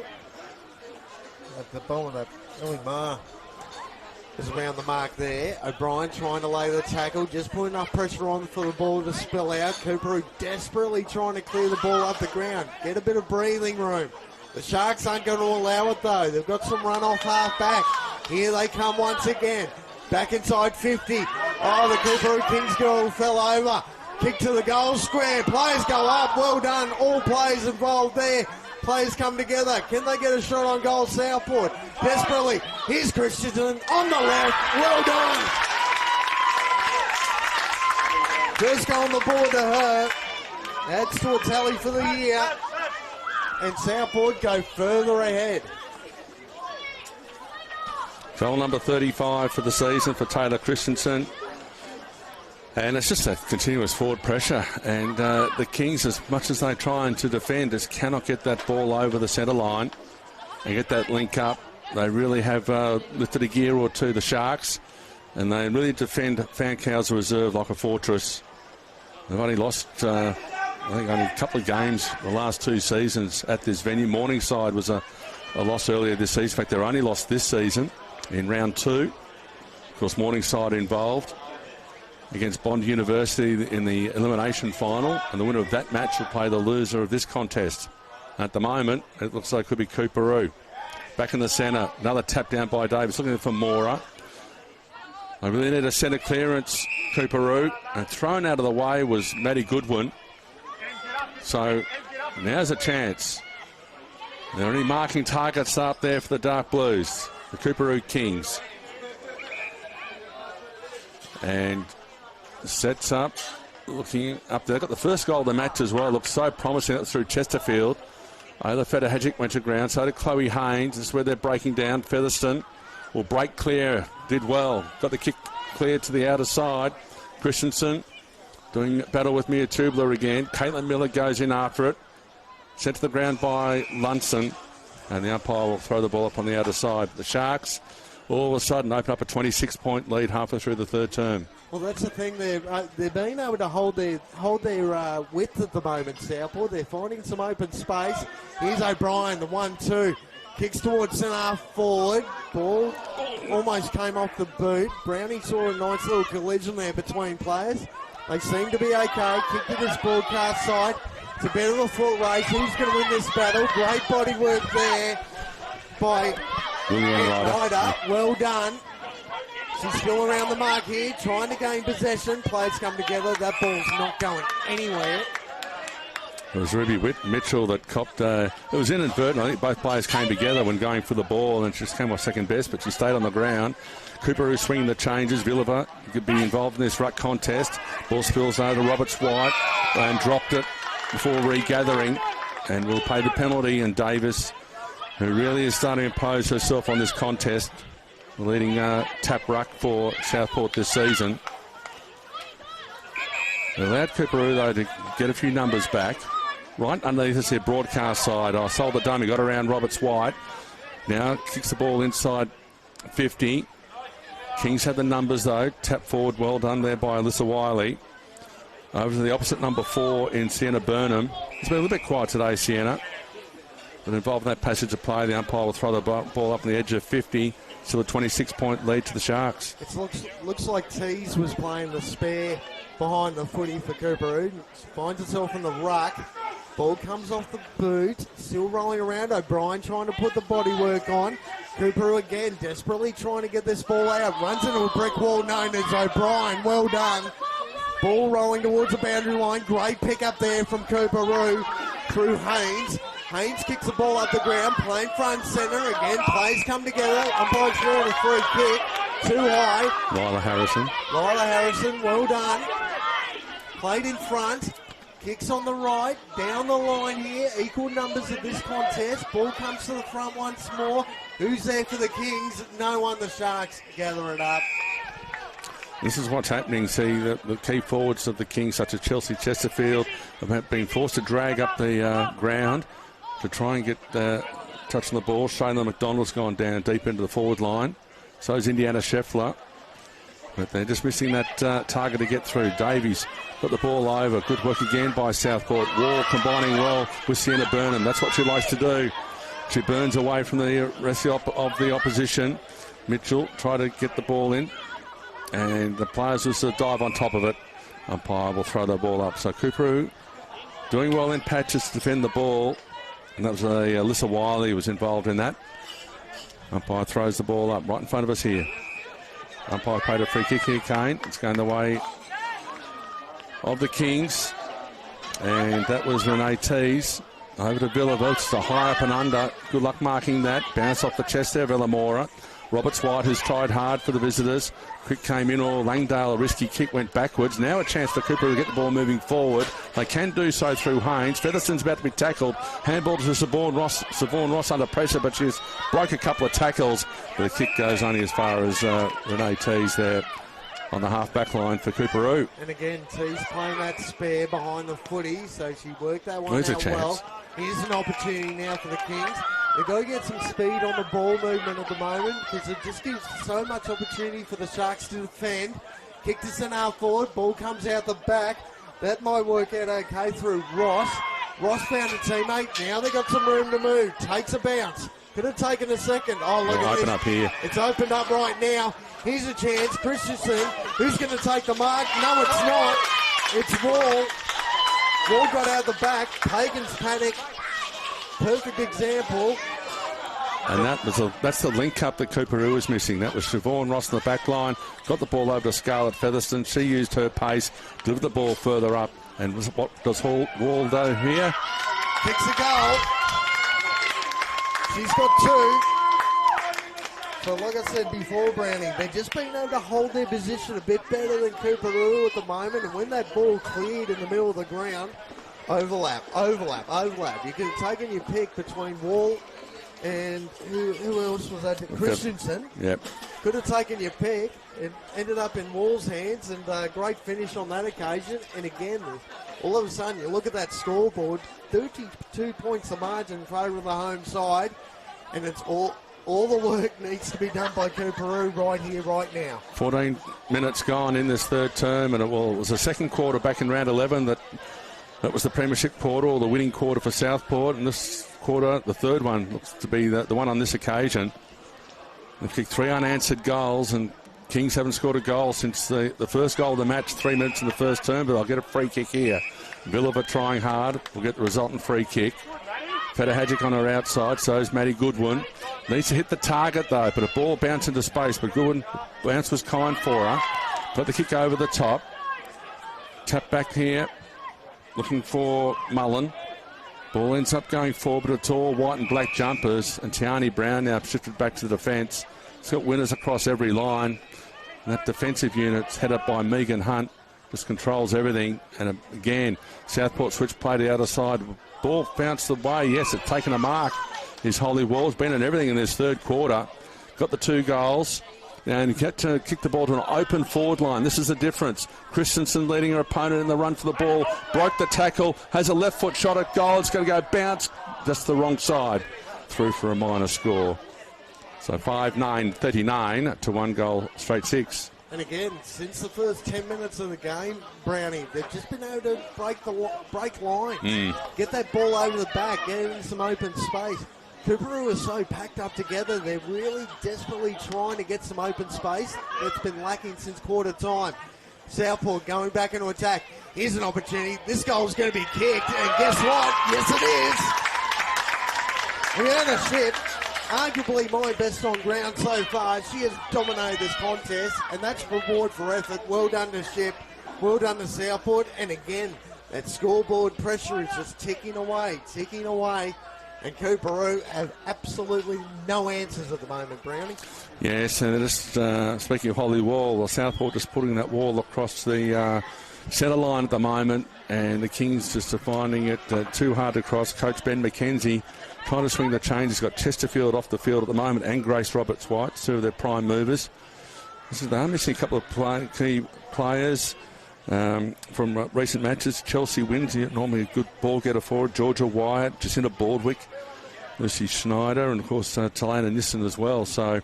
At the bottom of that, Ellie Marr is around the mark there. O'Brien trying to lay the tackle, just put enough pressure on for the ball to spill out. Coorparoo desperately trying to clear the ball up the ground, get a bit of breathing room. The Sharks aren't going to allow it though. They've got some run off half back. Here they come once again. Back inside 50. Oh, the Coorparoo Kings girl fell over. Kick to the goal square. Players go up. Well done. All players involved there. Players come together. Can they get a shot on goal? Southport desperately. Here's Christensen on the left. Well done. First goal on the board to her. Adds to a tally for the year. And Southport go further ahead. Goal number 35 for the season for Taylor Christensen. And it's just a continuous forward pressure. And the Kings, as much as they try to defend, just cannot get that ball over the centre line and get that link up. They really have lifted a gear or two, the Sharks. And they really defend Fancow's reserve like a fortress. They've only lost, I think, only a couple of games the last two seasons at this venue. Morningside was a loss earlier this season. In fact, they're only lost this season in round 2. Of course, Morningside involved against Bond University in the elimination final, and the winner of that match will play the loser of this contest. At the moment, it looks like it could be Coorparoo. Back in the centre, another tap down by Davis, looking for Mora. I really need a centre clearance, Coorparoo. And thrown out of the way was Maddie Goodwin. So now's a chance. There are any marking targets up there for the Dark Blues, the Coorparoo Kings. And sets up, looking up there. Got the first goal of the match as well. Looks so promising. That's through Chesterfield. Ayla Featherhagic went to ground. So did Chloe Haynes. This is where they're breaking down. Featherston will break clear. Did well. Got the kick clear to the outer side. Christensen doing battle with Mia Tubler again. Caitlin Miller goes in after it. Sent to the ground by Lunson. And the umpire will throw the ball up on the outer side. The Sharks all of a sudden open up a 26-point lead halfway through the third term. Well, that's the thing. They're being able to hold their width at the moment, Southport. They're finding some open space. Here's O'Brien, the 1-2. Kicks towards centre half forward. Ball almost came off the boot. Brownie saw a nice little collision there between players. They seem to be okay. Kick to this broadcast side. It's a bit of a foot race. Who's going to win this battle? Great body work there by Ryder. Well done. She's still around the mark here, trying to gain possession. Players come together. That ball's not going anywhere. It was Ruby Mitchell that copped. It was inadvertent. I think both players came together when going for the ball, and she just came off second best, but she stayed on the ground. Coorparoo swinging the changes. Villiver could be involved in this ruck contest. Ball spills over to Roberts White and dropped it before regathering, and will pay the penalty. And Davis, who really is starting to impose herself on this contest, the leading tap ruck for Southport this season. They allowed Coorparoo, though, to get a few numbers back. Right underneath us here, broadcast side. I sold the dummy, got around Roberts White. Now kicks the ball inside 50. Kings had the numbers, though. Tap forward, well done there by Alyssa Wiley. Over to the opposite number 4 in Sienna Burnham. It's been a little bit quiet today, Sienna. But involved in that passage of play, the umpire will throw the ball up on the edge of 50. Still a 26-point lead to the Sharks. It looks like Tees was playing the spare behind the footy for Coorparoo. Finds itself in the ruck. Ball comes off the boot. Still rolling around. O'Brien trying to put the body work on. Coorparoo again desperately trying to get this ball out. Runs into a brick wall known as O'Brien. Well done. Ball rolling towards the boundary line. Great pick up there from Coorparoo through Haynes. Haynes kicks the ball up the ground, playing front centre. Again, plays come together. Umpire's throwing a free kick. Too high. Lila Harrison, well done. Played in front. Kicks on the right. Down the line here. Equal numbers of this contest. Ball comes to the front once more. Who's there for the Kings? No one. The Sharks gather it up. This is what's happening. See, the key forwards of the Kings, such as Chelsea Chesterfield, have been forced to drag up the ground to try and get touch on the ball. Shayla McDonald's gone down deep into the forward line. So is Indiana Scheffler. But they're just missing that target to get through. Davies got the ball over. Good work again by Southport. Wall combining well with Sienna Burnham. That's what she likes to do. She burns away from the rest of the opposition. Mitchell tried to get the ball in, and the players will dive on top of it. Umpire will throw the ball up. So Coorparoo doing well in patches to defend the ball, and that was Alyssa Wiley who was involved in that. Umpire throws the ball up right in front of us here. Umpire paid a free kick here, Kane. It's going the way of the Kings, and that was Renee Tees. Over to Villiver. It's a high up and under. Good luck marking that. Bounce off the chest there, Villamora. Roberts White, who's tried hard for the visitors. Quick came in, or Langdale, a risky kick, went backwards. Now a chance for Coorparoo to get the ball moving forward. They can do so through Haynes. Featherston's about to be tackled. Handball to Siobhan Ross under pressure, but she's broke a couple of tackles. The kick goes only as far as Renee Tees there on the half-back line for Coorparoo. And again, Tees playing that spare behind the footy, so she worked that one out well. Here's an opportunity now for the Kings. They've got to get some speed on the ball movement at the moment, because it just gives so much opportunity for the Sharks to defend. Kick to centre half forward. Ball comes out the back. That might work out okay through Ross. Ross found a teammate. Now they've got some room to move. Takes a bounce. Could have taken a second. Oh, look at this. Open up here. It's opened up right now. Here's a chance. Christensen, who's going to take the mark? No, it's not. It's Wall. Wall got out the back. Pagan's panic. Perfect example. And that's the link up that Coorparoo was missing. That was Siobhan Ross in the back line. Got the ball over to Scarlett Featherston. She used her pace, delivered the ball further up. And what does Wall do here? Kicks a goal. She's got 2. So like I said before, Brownie, they're just being able to hold their position a bit better than Coorparoo at the moment. And when that ball cleared in the middle of the ground, overlap. You could have taken your pick between Wall and who else was that? Christensen. Yep. Could have taken your pick. It ended up in Wall's hands, and great finish on that occasion. And again, all of a sudden, you look at that scoreboard, 32 points the margin in favour of the home side, and it's all the work needs to be done by Coorparoo right here, right now. 14 minutes gone in this third term, and it was the second quarter back in round 11 that was the premiership quarter, or the winning quarter for Southport, and this quarter, the third one, looks to be the one on this occasion. They've kicked 3 unanswered goals, and Kings haven't scored a goal since the first goal of the match, 3 minutes in the first term, but they'll get a free kick here. Villiver trying hard, will get the resultant free kick. Fetahajic on her outside, so is Maddie Goodwin. Needs to hit the target though, but a ball bounced into space, but Goodwin, bounce was kind for her. Got the kick over the top. Tap back here. looking for Mullen. Ball ends up going forward, but it's all white and black jumpers. And Tiani Brown now shifted back to the defence. It's got winners across every line. And that defensive unit's headed by Megan Hunt. Just controls everything. And again, Southport switch play to the other side. Ball bounced away. Yes, it's taken a mark. Is Holly Wall's been in everything in this third quarter. Got the 2 goals. And get to kick the ball to an open forward line. This is the difference. Christensen leading her opponent in the run for the ball. Broke the tackle. Has a left foot shot at goal. It's going to go bounce. Just the wrong side. Through for a minor score. So 5-9-39 to 1 goal straight 6. And again, since the first 10 minutes of the game, Brownie, they've just been able to break lines. Get that ball over the back. Get it in some open space. Coorparoo is so packed up together, they're really desperately trying to get some open space. That's been lacking since quarter time. Southport going back into attack. Here's an opportunity. This goal's going to be kicked, and guess what? Yes, it is. Rihanna Shipp, arguably my best on ground so far. She has dominated this contest, and that's reward for effort. Well done to Shipp. Well done to Southport. And again, that scoreboard pressure is just ticking away. And Coorparoo have absolutely no answers at the moment, Brownie. Yes, and just speaking of Holly Wall, Southport just putting that wall across the centre line at the moment, and the Kings just are finding it too hard to cross. Coach Ben McKenzie trying to swing the change. He's got Chesterfield off the field at the moment, and Grace Roberts-White, 2 of their prime movers. They're missing a couple of key players from recent matches. Chelsea wins, normally a good ball getter forward. Georgia Wyatt, Jacinta Baldwick, Lucy Schneider, and of course Talana Nissen as well. So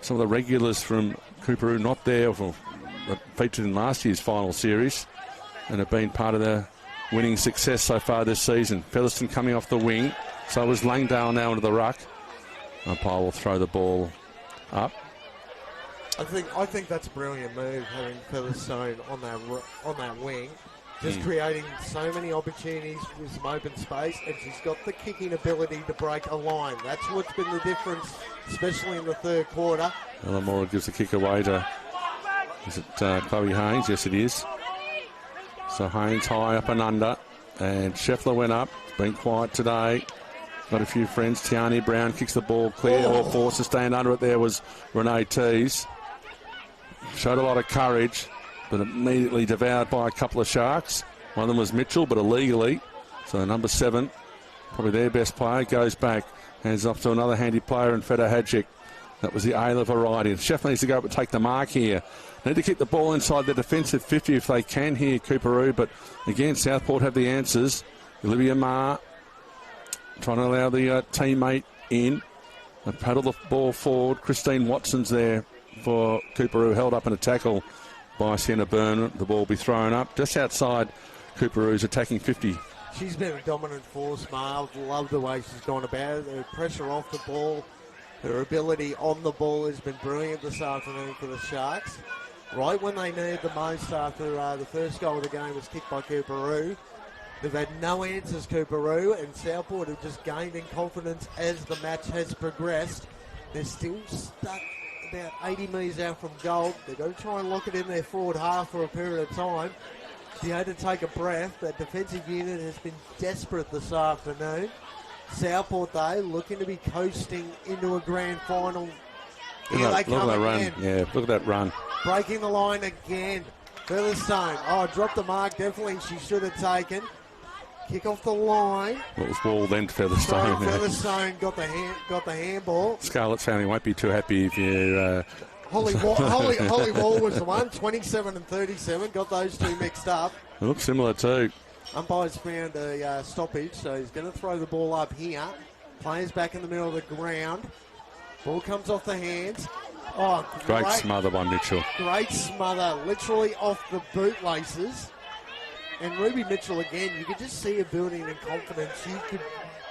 some of the regulars from Coorparoo not there, featured in last year's final series, and have been part of the winning success so far this season. Featherston coming off the wing. So is Langdale now into the ruck. Umpire will throw the ball up. I think that's a brilliant move, having Featherstone on that wing, just creating so many opportunities with some open space, and she's got the kicking ability to break a line. That's what's been the difference, especially in the third quarter. Elamora gives the kick away to, is it Chloe Haynes? Yes, it is. So Haynes high up and under, and Scheffler went up. Been quiet today. Got a few friends. Tiani Brown kicks the ball clear. All forced to stand under it there was Renee Tees. Showed a lot of courage, but immediately devoured by a couple of Sharks. One of them was Mitchell, but illegally. So number 7, probably their best player, goes back. Hands off to another handy player in Feta Hadjic. That was the Ayla variety. Chef needs to go up and take the mark here. Need to keep the ball inside the defensive 50 if they can here, Coorparoo. But again, Southport have the answers. Olivia Marr trying to allow the teammate in. They paddle the ball forward. Christine Watson's there for Coorparoo, held up in a tackle by Sienna Byrne. The ball will be thrown up just outside Coorparoo's attacking 50. She's been a dominant force, Marv. Love the way she's gone about it. Her pressure off the ball, her ability on the ball has been brilliant this afternoon for the Sharks. Right when they needed the most after the first goal of the game was kicked by Coorparoo. They've had no answers, Coorparoo, and Southport have just gained in confidence as the match has progressed. They're still stuck about 80 metres out from goal. They've got to try and lock it in their forward half for a period of time. Be able to take a breath. That defensive unit has been desperate this afternoon. Southport, though, looking to be coasting into a grand final. Here they come again. Yeah, look at that run. Breaking the line again. Featherstone. Oh, dropped the mark. Definitely she should have taken. Kick off the line. Well, it was Wall then to Featherstone. Featherstone got the handball. Scarlett's family won't be too happy if you... Holly Wall was the one, 27 and 37. Got those two mixed up. It looks similar too. Umpire's found a stoppage, so he's going to throw the ball up here. Players back in the middle of the ground. Ball comes off the hands. Oh, great smother by Mitchell. Great smother, literally off the bootlaces. And Ruby Mitchell again, you could just see her building in confidence.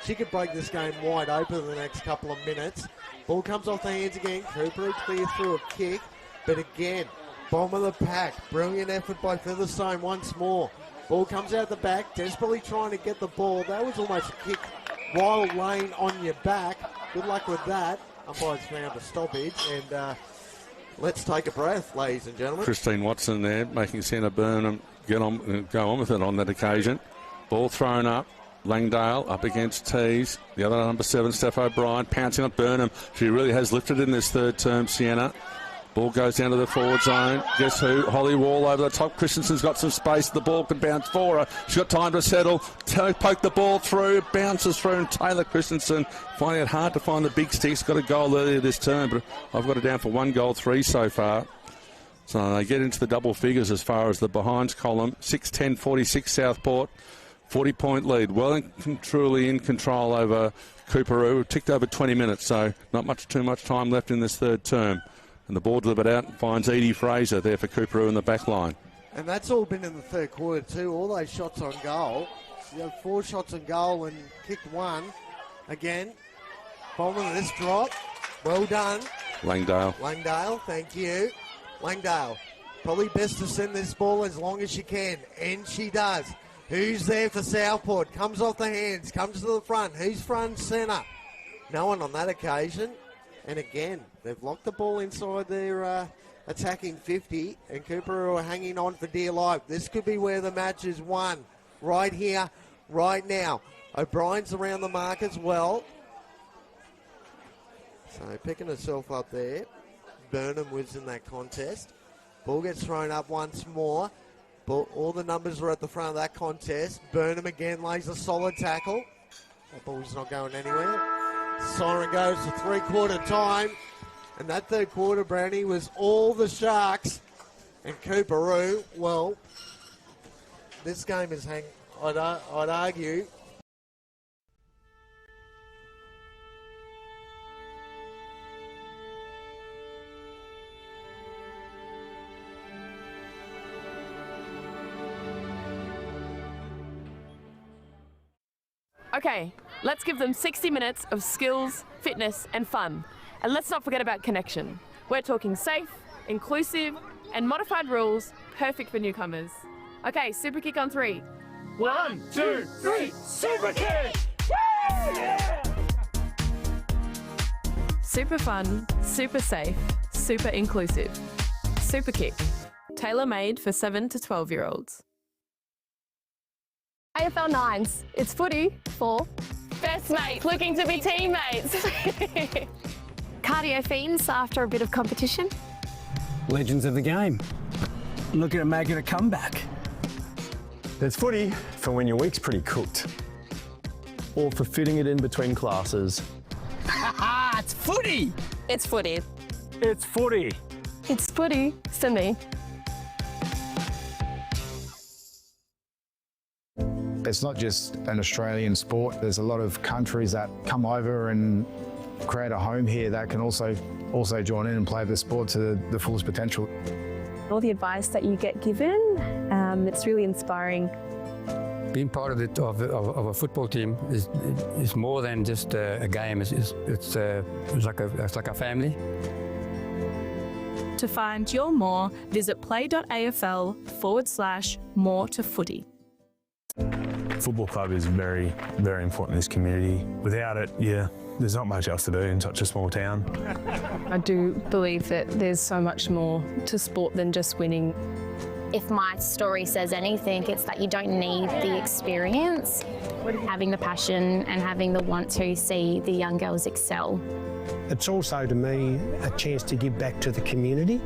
She could break this game wide open in the next couple of minutes. Ball comes off the hands again. Coorparoo clear through a kick. But again, bottom of the pack. Brilliant effort by Featherstone once more. Ball comes out the back, desperately trying to get the ball. That was almost a kick while laying on your back. Good luck with that. Umpire's found a stoppage. And let's take a breath, ladies and gentlemen. Christine Watson there, making Sienna Burnham go on with it on that occasion. Ball thrown up. Langdale up against Tees. The other number 7, Steph O'Brien, pouncing at Burnham. She really has lifted in this third term, Sienna. Ball goes down to the forward zone. Guess who? Holly Wall over the top. Christensen's got some space. The ball can bounce for her. She's got time to settle. Poke the ball through. Bounces through. And Taylor Christensen finding it hard to find the big sticks. Got a goal earlier this term, but I've got it down for 1 goal, 3 so far. So they get into the double figures as far as the behinds column. 6-10-46 Southport. 40-point lead. Well and truly in control over Coorparoo. Ticked over 20 minutes, so not too much time left in this third term. And the ball delivered out and finds Edie Fraser there for Coorparoo in the back line. And that's all been in the third quarter too. All those shots on goal. So you have 4 shots on goal and kicked 1. Again, Bowman of this drop. Well done. Langdale, thank you. Langdale, probably best to send this ball as long as she can. And she does. Who's there for Southport? Comes off the hands, comes to the front. Who's front centre? No one on that occasion. And again, they've locked the ball inside their attacking 50, and Coorparoo are hanging on for dear life. This could be where the match is won. Right here, right now. O'Brien's around the mark as well. So picking herself up there. Burnham was in that contest. Ball gets thrown up once more. But all the numbers are at the front of that contest. Burnham again lays a solid tackle. That ball's not going anywhere. Siren goes to 3-quarter time. And that third quarter, Brownie, was all the Sharks. And Coorparoo, well, this game is I'd argue. Okay, let's give them 60 minutes of skills, fitness and fun. And let's not forget about connection. We're talking safe, inclusive and modified rules, perfect for newcomers. Okay, super kick on 3. 1, 2, 3, super kick! Woo! Yeah! Super fun, super safe, super inclusive. Super kick, tailor-made for 7 to 12-year-olds. AFL 9s, it's footy for Best mates looking to be teammates. cardio fiends after a bit of competition. Legends of the game. Looking at making a comeback. There's footy for when your week's pretty cooked, or for fitting it in between classes. It's footy! It's footy. It's footy. It's footy for me. It's not just an Australian sport. There's a lot of countries that come over and create a home here that can also join in and play the sport to the fullest potential. All the advice that you get given, it's really inspiring. Being part of a football team is more than just a game. It's like a family. To find your more, visit play.afl/more to footy. Football club is very, very important in this community. Without it, there's not much else to do in such a small town. I do believe that there's so much more to sport than just winning. If my story says anything, it's that you don't need the experience, having the passion and having the want to see the young girls excel. It's also, to me, a chance to give back to the community.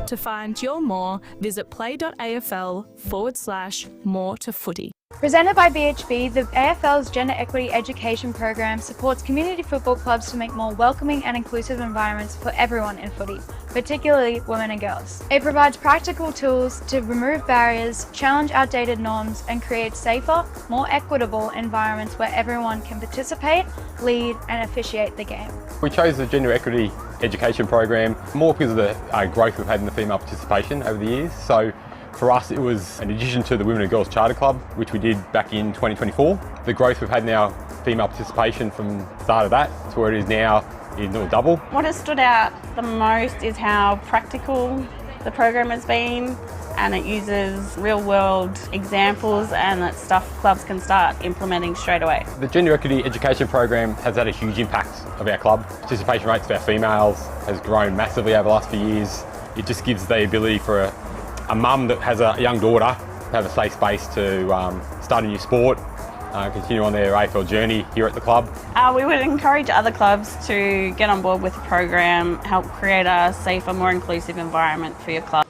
To find your more, visit play.afl/more to footy. Presented by BHB, the AFL's Gender Equity Education Program supports community football clubs to make more welcoming and inclusive environments for everyone in footy, particularly women and girls. It provides practical tools to remove barriers, challenge outdated norms, and create safer, more equitable environments where everyone can participate, lead, and officiate the game. We chose the Gender Equity Education Program more because of the growth we've had in the female participation over the years. So for us, it was an addition to the Women and Girls Charter Club, which we did back in 2024. The growth we've had in our female participation from the start of that to where it is now is nearly double. What has stood out the most is how practical the program has been, and it uses real-world examples and that stuff clubs can start implementing straight away. The Gender Equity Education Program has had a huge impact of our club. Participation rates of our females has grown massively over the last few years. It just gives the ability for a mum that has a young daughter to have a safe space to start a new sport, continue on their AFL journey here at the club. We would encourage other clubs to get on board with the program, help create a safer, more inclusive environment for your club.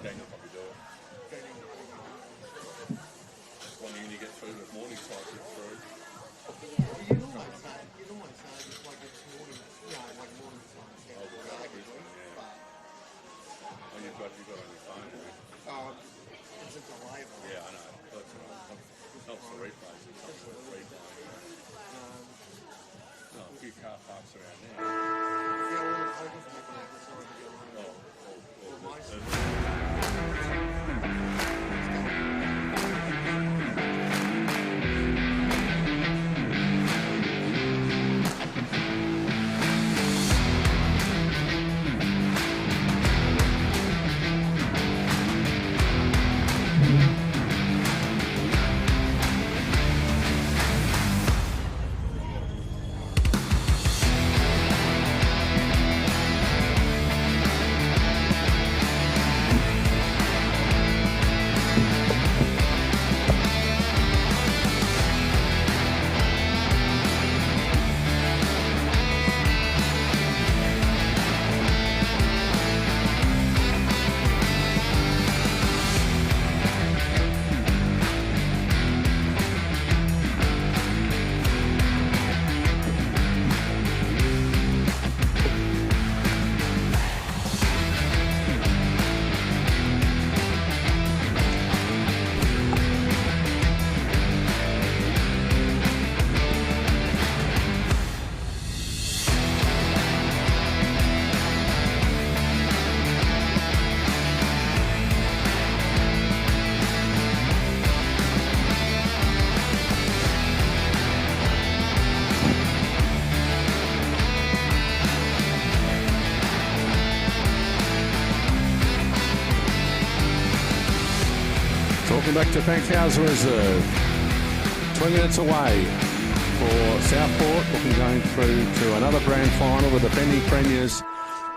Welcome back to Fankhauser Reserve. 20 minutes away for Southport, looking going through to another grand final with the defending premiers.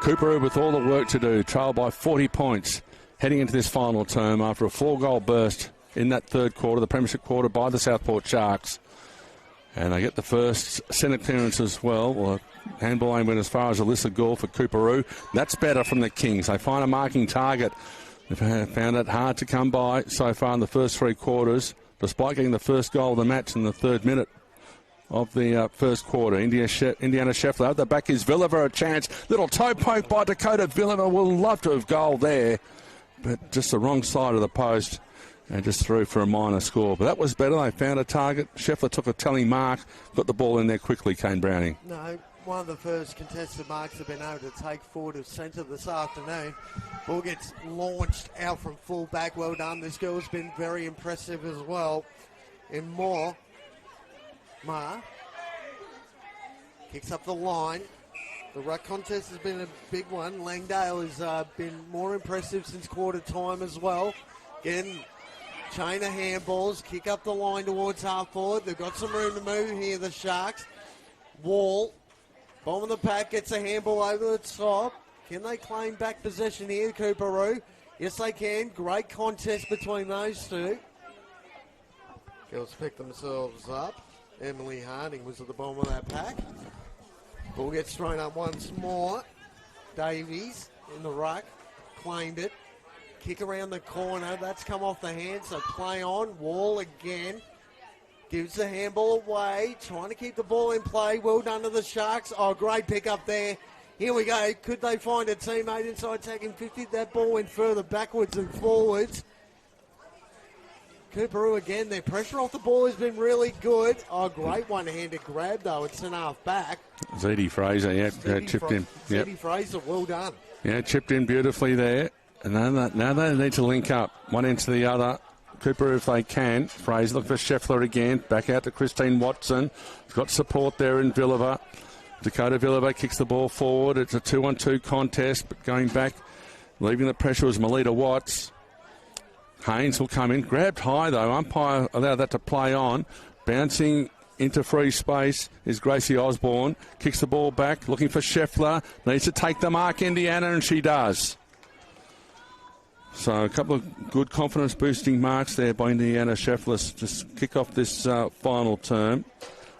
Coorparoo with all the work to do, trailed by 40 points, heading into this final term after a 4-goal burst in that third quarter, the premiership quarter, by the Southport Sharks. And they get the first centre clearance as well. Well, handball aim went as far as Alyssa Gore for Coorparoo. That's better from the Kings. They find a marking target. They've found it hard to come by so far in the first 3 quarters, despite getting the first goal of the match in the 3rd minute of the first quarter. Indiana Scheffler. At the back is Villiver, a chance. Little toe poke by Dakota Villiver. Will love to have goal there, but just the wrong side of the post and just threw for a minor score. But that was better. They found a target. Scheffler took a telling mark, got the ball in there quickly, Kane Browning. No, one of the first contested marks have been able to take forward of centre this afternoon. Ball gets launched out from full back. Well done. This girl's been very impressive as well. And Ma kicks up the line. The ruck contest has been a big one. Langdale has been more impressive since quarter time as well. Again, chain of handballs, kick up the line towards half forward. They've got some room to move here, the Sharks. Wall, bottom of the pack, gets a handball over the top. Can they claim back possession here, Coorparoo? Yes, they can. Great contest between those two. Girls pick themselves up. Emily Harding was at the bottom of that pack. Ball gets thrown up once more. Davies in the ruck, claimed it. Kick around the corner. That's come off the hand, so play on. Wall again. Gives the handball away. Trying to keep the ball in play. Well done to the Sharks. Oh, great pick up there. Here we go. Could they find a teammate inside taking 50? That ball went further backwards and forwards. Coorparoo again. Their pressure off the ball has been really good. Oh, great one-handed grab, though. It's an half back. Zeddy Fraser, chipped in. Zeddy Fraser, well done. Yeah, chipped in beautifully there. And now they need to link up, one end to the other. Coorparoo if they can. Fraser look for Scheffler again. Back out to Christine Watson. He's got support there in Villiver. Dakota Villiver kicks the ball forward. It's a 2-on-2 contest, but going back, leaving the pressure was Melita Watts. Haynes will come in. Grabbed high, though. Umpire allowed that to play on. Bouncing into free space is Gracie Osborne. Kicks the ball back, looking for Scheffler. Needs to take the mark, Indiana, and she does. So a couple of good confidence-boosting marks there by Indiana Sheffless to kick off this final term.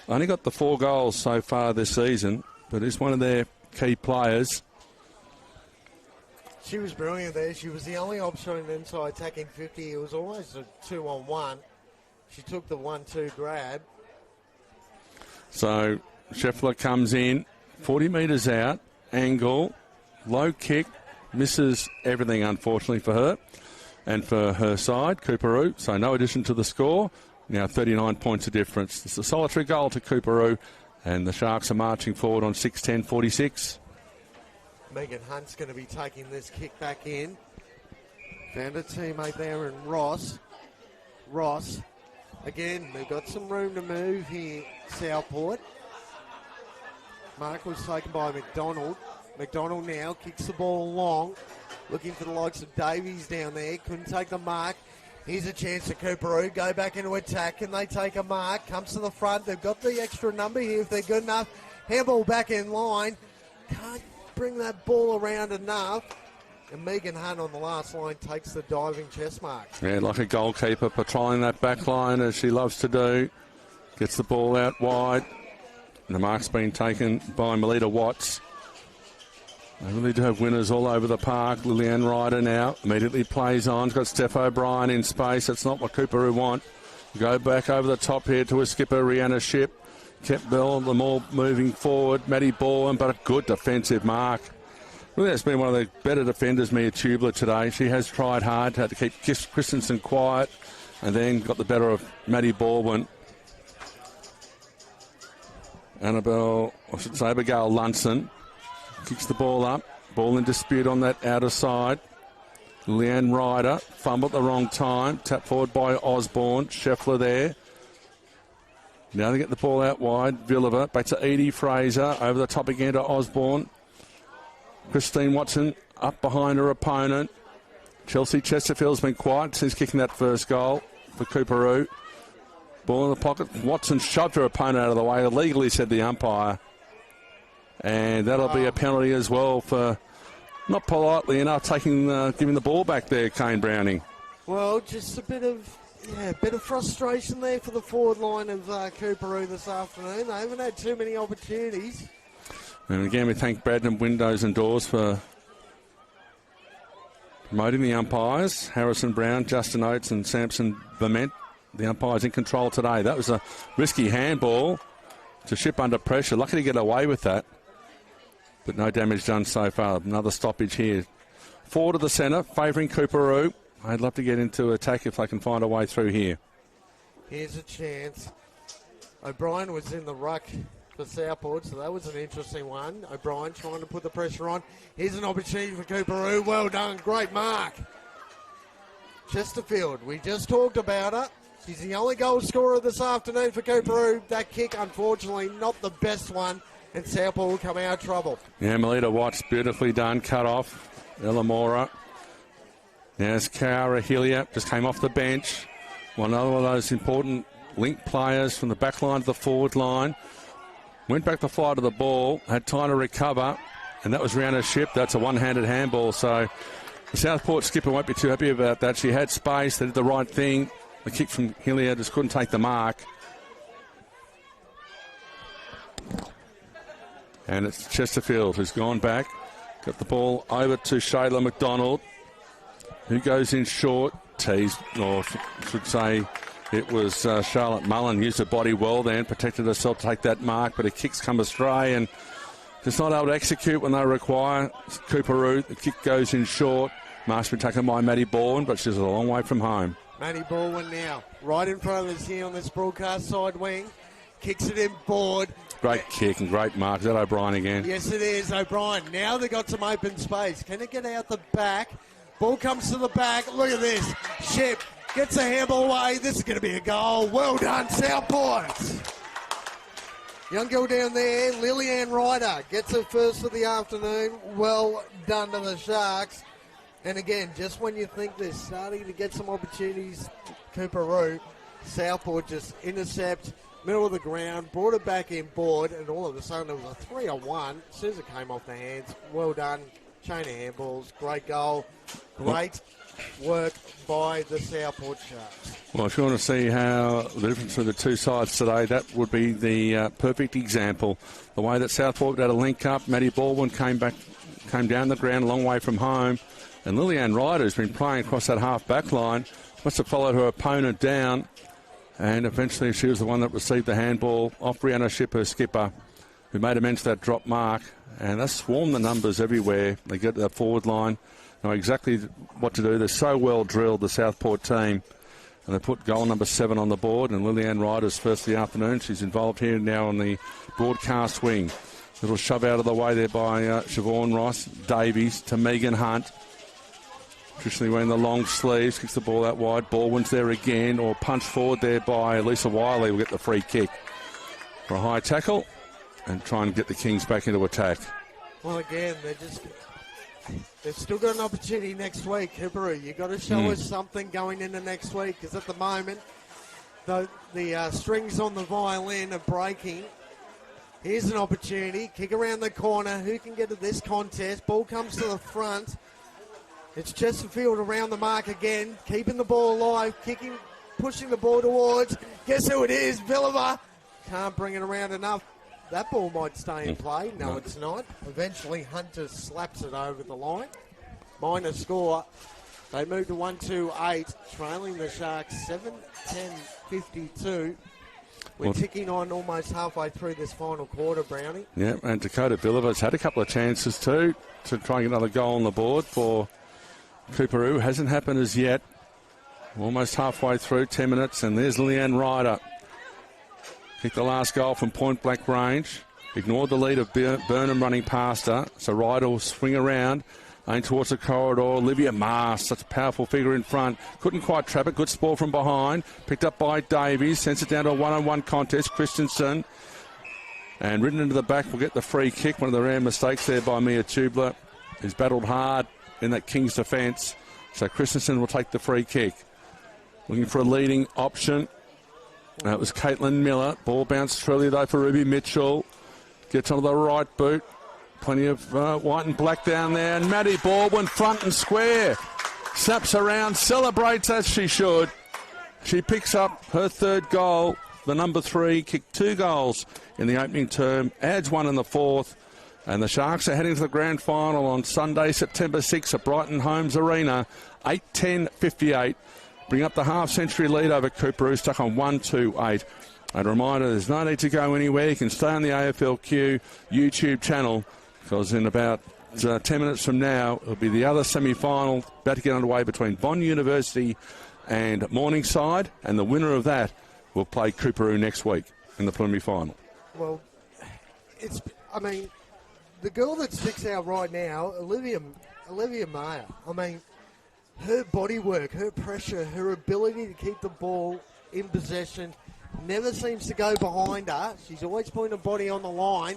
Only got the 4 goals so far this season, but is one of their key players. She was brilliant there. She was the only option inside attacking 50. It was almost a 2-on-1. She took the 1-2 grab. So Scheffler comes in, 40 metres out, angle, low kick, misses everything, unfortunately, for her and for her side, Coorparoo. So no addition to the score. Now 39 points of difference. It's a solitary goal to Coorparoo, and the Sharks are marching forward on 6-10-46. Megan Hunt's going to be taking this kick back in. Found a teammate there in Ross. Ross, again, they've got some room to move here, Southport. Mark was taken by McDonald. McDonald now kicks the ball long, looking for the likes of Davies down there. Couldn't take the mark. Here's a chance to Coorparoo. Go back into attack. Can they take a mark? Comes to the front. They've got the extra number here if they're good enough. Handball back in line. Can't bring that ball around enough. And Megan Hunt on the last line takes the diving chest mark. Yeah, like a goalkeeper patrolling that back line as she loves to do. Gets the ball out wide. And the mark's been taken by Melita Watts. They really do have winners all over the park. Lillian Ryder now immediately plays on. She's got Steph O'Brien in space. That's not what Coorparoo want. Go back over the top here to a skipper, Rihanna Ship. Kept Bell, them all moving forward. Maddie Bourne, but a good defensive mark. Really has been one of the better defenders, Mia Tubler, today. She has tried hard, had to keep Christensen quiet, and then got the better of Maddie Baldwin. Abigail Lunson kicks the ball up. Ball in dispute on that outer side. Leanne Ryder fumbled at the wrong time. Tap forward by Osborne. Scheffler there. Now they get the ball out wide. Villiver back to Edie Fraser. Over the top again to Osborne. Christine Watson up behind her opponent. Chelsea Chesterfield's been quiet since kicking that first goal for Coorparoo. Ball in the pocket. Watson shoved her opponent out of the way. Illegally, said the umpire. And that'll be a penalty as well for, not politely enough, giving the ball back there, Kane Browning. Well, just a bit of frustration there for the forward line of Coorparoo this afternoon. They haven't had too many opportunities. And again, we thank Bradnam Windows and Doors for promoting the umpires. Harrison Brown, Justin Oates and Samson Verment, the umpires in control today. That was a risky handball to Ship under pressure. Lucky to get away with that. But no damage done so far. Another stoppage here. Forward to the centre, favouring Coorparoo. I'd love to get into attack if they can find a way through here. Here's a chance. O'Brien was in the ruck for Southport, so that was an interesting one. O'Brien trying to put the pressure on. Here's an opportunity for Coorparoo. Well done. Great mark. Chesterfield, we just talked about her. She's the only goal scorer this afternoon for Coorparoo. That kick, unfortunately, not the best one. And Southport will come out of trouble. Yeah, Melita Watts, beautifully done, cut off. Elamora. There's Cara Hillier, just came off the bench. Another one of those important link players from the back line to the forward line. Went back to fly to the ball, had time to recover, and that was Rihanna Ship. That's a one-handed handball, so the Southport skipper won't be too happy about that. She had space, they did the right thing. The kick from Hillier just couldn't take the mark. And it's Chesterfield who's gone back. Got the ball over to Shayla McDonald, who goes in short. Teased, or should say it was Charlotte Mullen. Used her body well then, protected herself to take that mark, but her kicks come astray and just not able to execute when they require. Coorparoo, the kick goes in short. Mark's been taken by Maddie Baldwin, but she's a long way from home. Maddie Baldwin now, right in front of us here on this broadcast side wing. Kicks it in board. Great kick and great mark. Is that O'Brien again? Yes, it is. O'Brien. Now they've got some open space. Can it get out the back? Ball comes to the back. Look at this. Ship gets a handball away. This is going to be a goal. Well done, Southport. Young girl down there, Lillian Ryder, gets her first of the afternoon. Well done to the Sharks. And again, just when you think they're starting to get some opportunities, Coorparoo, Southport just intercept, middle of the ground, brought it back in board, and all of a sudden it was a 3-on-1. As soon as it came off the hands, well done. Chain of handballs, great goal, great work by the Southport Sharks. Well, if you want to see how the difference of the two sides today, that would be the perfect example. The way that Southport had a link up, Maddie Baldwin came down the ground a long way from home, and Lillian Ryder, who's been playing across that half-back line, must have followed her opponent down, and eventually she was the one that received the handball off Brianna Ship, her skipper, who made amends to that drop mark, and they swarm the numbers everywhere. They get to the forward line, know exactly what to do. They're so well drilled, the Southport team. And they put goal number 7 on the board, and Lillian Ryder's first of the afternoon. She's involved here now on the broadcast wing. Little shove out of the way there by Siobhan Ross Davies to Megan Hunt. Traditionally wearing the long sleeves, kicks the ball out wide. Baldwin's there again, or punched forward there by Lisa Wiley. Will get the free kick for a high tackle and try and get the Kings back into attack. Well, again, they've still got an opportunity next week, Coorparoo. You've got to show us something going into next week, because at the moment, the strings on the violin are breaking. Here's an opportunity. Kick around the corner. Who can get to this contest? Ball comes to the front. It's Chesterfield around the mark again, keeping the ball alive, kicking, pushing the ball towards. Guess who it is? Villiver. Can't bring it around enough. That ball might stay in play. No, it's not. Eventually, Hunter slaps it over the line. Minor score. They move to 1-2-8, trailing the Sharks 7-10-52. We're ticking on almost halfway through this final quarter, Brownie. Yeah, and Dakota Villiver's had a couple of chances too to try and get another goal on the board for Coorparoo. Hasn't happened as yet. Almost halfway through, 10 minutes, and there's Leanne Ryder. Kicked the last goal from point-blank range. Ignored the lead of Burnham running past her, so Ryder will swing around, aimed towards the corridor. Olivia Mars, such a powerful figure in front. Couldn't quite trap it. Good spoil from behind. Picked up by Davies. Sends it down to a one-on-one contest. Christensen. And ridden into the back will get the free kick. One of the rare mistakes there by Mia Tubler, who's battled hard in that Kings defence. So Christensen will take the free kick. Looking for a leading option. It was Caitlin Miller. Ball bounced truly though for Ruby Mitchell. Gets onto the right boot. Plenty of white and black down there. And Maddie Baldwin front and square. Snaps around, celebrates as she should. She picks up her third goal. The number 3 kicked 2 goals in the opening term. Adds 1 in the fourth. And the Sharks are heading to the grand final on Sunday, September 6 at Brighton Homes Arena. 8-10-58. Bring up the half-century lead over Coorparoo, stuck on 1-2-8. And a reminder, there's no need to go anywhere. You can stay on the AFLW YouTube channel, because in about 10 minutes from now, it'll be the other semi-final about to get underway between Bond University and Morningside, and the winner of that will play Coorparoo next week in the preliminary final. Well, the girl that sticks out right now, Olivia Mayer. Her body work, her pressure, her ability to keep the ball in possession never seems to go behind her. She's always putting her body on the line.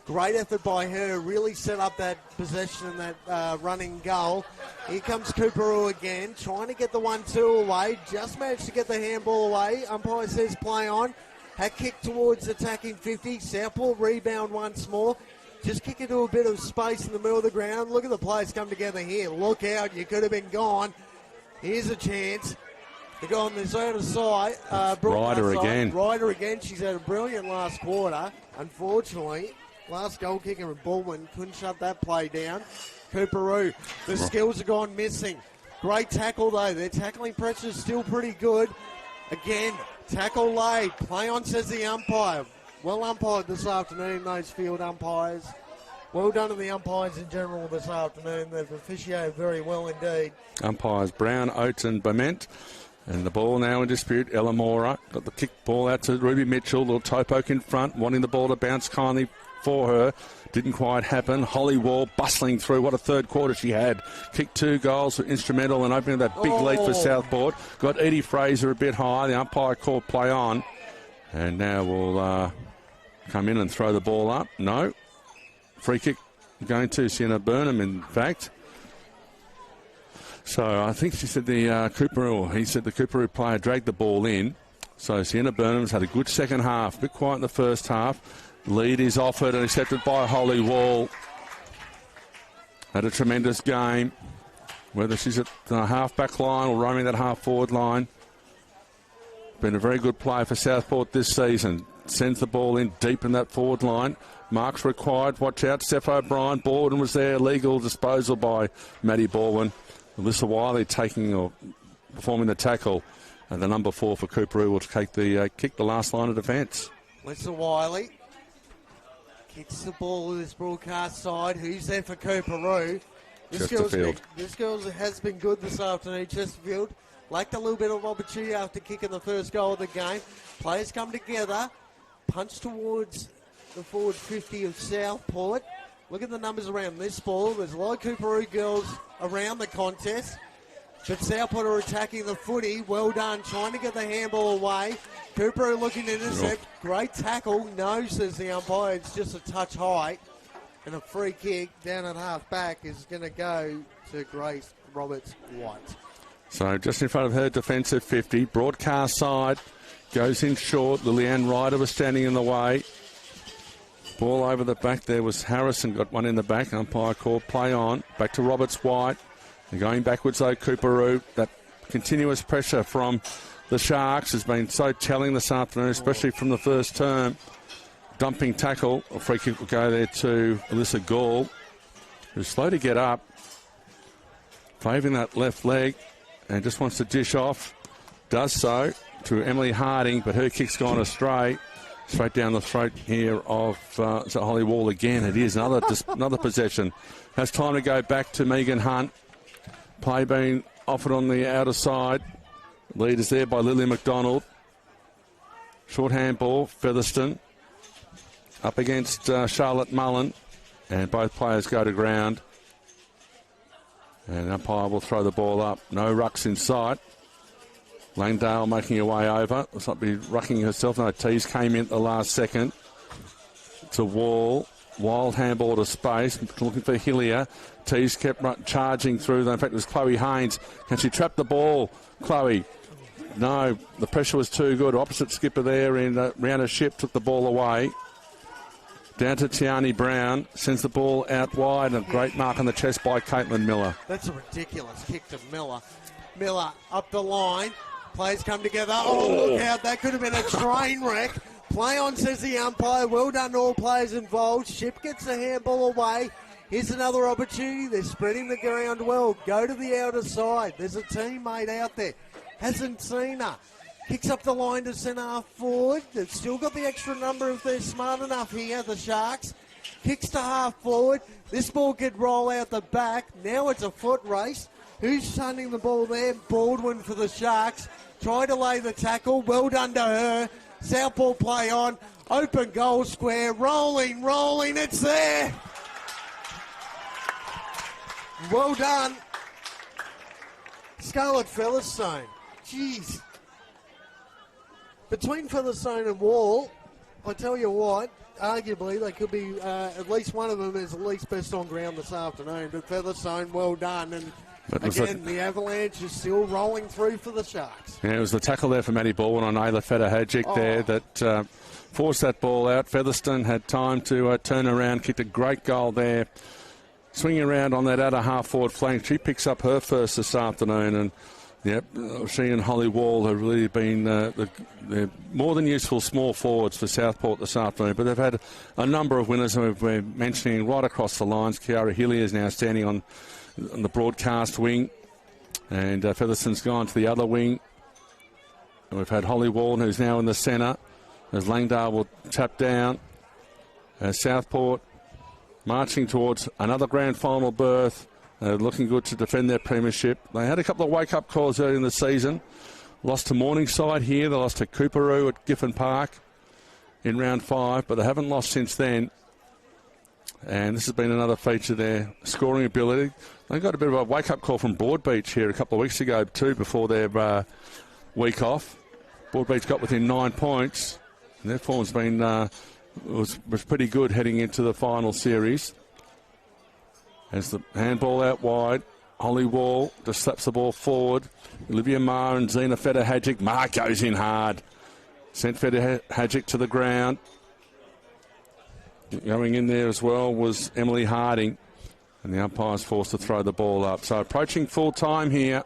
Great effort by her, really set up that possession and that running goal. Here comes Coorparoo again, trying to get the 1-2 away. Just managed to get the handball away. Umpire says play on. Hat kick towards attacking 50. Southport rebound once more. Just kick into a bit of space in the middle of the ground. Look at the players come together here. Look out, you could have been gone. Here's a chance to go on this other side. Ryder again. Ryder again. She's had a brilliant last quarter. Unfortunately, last goal kicker and Baldwin couldn't shut that play down. Coorparoo, the skills have gone missing. Great tackle though. Their tackling pressure is still pretty good. Again, tackle laid. Play on, says the umpire. Well umpired this afternoon, those field umpires. Well done to the umpires in general this afternoon. They've officiated very well indeed. Umpires Brown, Oates and Bement. And the ball now in dispute. Ella Mora got the kick ball out to Ruby Mitchell. Little toe poke in front, wanting the ball to bounce kindly for her. Didn't quite happen. Holly Wall bustling through. What a third quarter she had. Kicked 2 goals, were instrumental in opening that big lead for Southport. Got Edie Fraser a bit high. The umpire called play on. And now we'll come in and throw the ball up. No. Free kick going to Sienna Burnham, in fact. So I think she said the Coorparoo player dragged the ball in. So Sienna Burnham's had a good second half. A bit quiet in the first half. Lead is offered and accepted by Holly Wall. Had a tremendous game. whether she's at the half-back line or roaming that half-forward line. Been a very good player for Southport this season. Sends the ball in deep in that forward line. Marks required. Watch out. Steph O'Brien. Baldwin was there. Legal disposal by Maddie Baldwin. Alyssa Wiley performing the tackle. And the number 4 for Coorparoo will kick the last line of defence. Alyssa Wiley kicks the ball to this broadcast side. Who's there for Coorparoo? This girl has been good this afternoon. Chesterfield lacked a little bit of opportunity after kicking the first goal of the game. Players come together. Punch towards the forward 50 of Southport. Look at the numbers around this ball. There's a lot of Coorparoo girls around the contest. But Southport are attacking the footy. Well done, trying to get the handball away. Coorparoo looking to intercept. Great tackle. No, says the umpire. It's just a touch high. And a free kick down at half-back is going to go to Grace Roberts-White. So just in front of her defensive 50. Broadcast side. Goes in short. Lillian Ryder was standing in the way. Ball over the back there was Harrison. Got one in the back. Umpire called play on. Back to Roberts-White. And going backwards though, Coorparoo. That continuous pressure from the Sharks has been so telling this afternoon, especially from the first term. Dumping tackle. A free kick will go there to Alyssa Gall, who's slow to get up. Favouring that left leg and just wants to dish off. Does so to Emily Harding, but her kick's gone astray. Straight down the throat here of Holly Wall again. It is another possession. Has time to go back to Megan Hunt. Play being offered on the outer side. Lead is there by Lily McDonald. Short handball, Featherston. Up against Charlotte Mullen. And both players go to ground. And umpire will throw the ball up. No rucks in sight. Langdale making her way over. Looks like be rucking herself. No, Tees came in at the last second. It's a Wall. Wild handball to space. Looking for Hillier. Tees kept charging through. In fact, it was Chloe Haynes. Can she trap the ball? Chloe. No, the pressure was too good. Opposite skipper there in Rihanna Ship took the ball away. Down to Tiani Brown. Sends the ball out wide. And a great mark on the chest by Caitlin Miller. That's a ridiculous kick to Miller. Miller up the line. Players come together. Oh, look out. That could have been a train wreck. Play on, says the umpire. Well done to all players involved. Ship gets the handball away. Here's another opportunity. They're spreading the ground well. Go to the outer side. There's a teammate out there. Hasn't seen her. Kicks up the line to centre half forward. They've still got the extra number if they're smart enough here, the Sharks. Kicks to half forward. This ball could roll out the back. Now it's a foot race. Who's sending the ball there? Baldwin for the Sharks. Try to lay the tackle. Well done to her. Southport play on. Open goal square. Rolling. It's there. Well done. Scarlett Featherstone. Jeez. Between Featherstone and Wall, I tell you what, arguably they could be, at least one of them is at least best on ground this afternoon. But Featherstone, well done. And again, the Avalanche is still rolling through for the Sharks. Yeah, it was the tackle there for Maddie Baldwin on Ayla Federhajic there that forced that ball out. Featherstone had time to turn around, kicked a great goal there. Swinging around on that outer half-forward flank. She picks up her first this afternoon. And, yep, she and Holly Wall have really been they're more than useful small forwards for Southport this afternoon. But they've had a number of winners who we're mentioning right across the lines. Kiara Hillier is now standing on the broadcast wing. And Featherston's gone to the other wing. And we've had Holly Wall, who's now in the centre. As Langdale will tap down. As Southport marching towards another grand final berth. Looking good to defend their premiership. They had a couple of wake-up calls early in the season. Lost to Morningside here. They lost to Coorparoo at Giffen Park in round 5, but they haven't lost since then. And this has been another feature there. Scoring ability. They got a bit of a wake-up call from Broadbeach here a couple of weeks ago too before their week off. Broadbeach got within 9 points. And their form's been was pretty good heading into the final series. As the handball out wide, Holly Wall just slaps the ball forward. Olivia Marr and Zena Federhajic. Marr goes in hard. Sent Federhajic to the ground. Going in there as well was Emily Harding. And the umpire's forced to throw the ball up. So approaching full time here.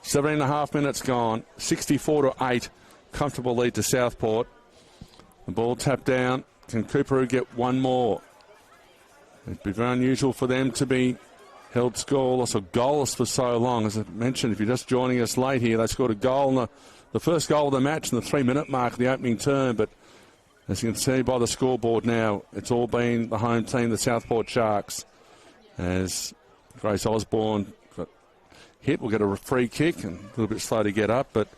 7.5 minutes gone. 64-8. Comfortable lead to Southport. The ball tapped down. Can Coorparoo get one more? It'd be very unusual for them to be held scoreless or goalless for so long. As I mentioned, if you're just joining us late here, they scored a goal in the first goal of the match in the 3-minute mark of the opening term. But as you can see by the scoreboard now, it's all been the home team, the Southport Sharks. As Grace Osborne got hit, will get a free kick and a little bit slow to get up. But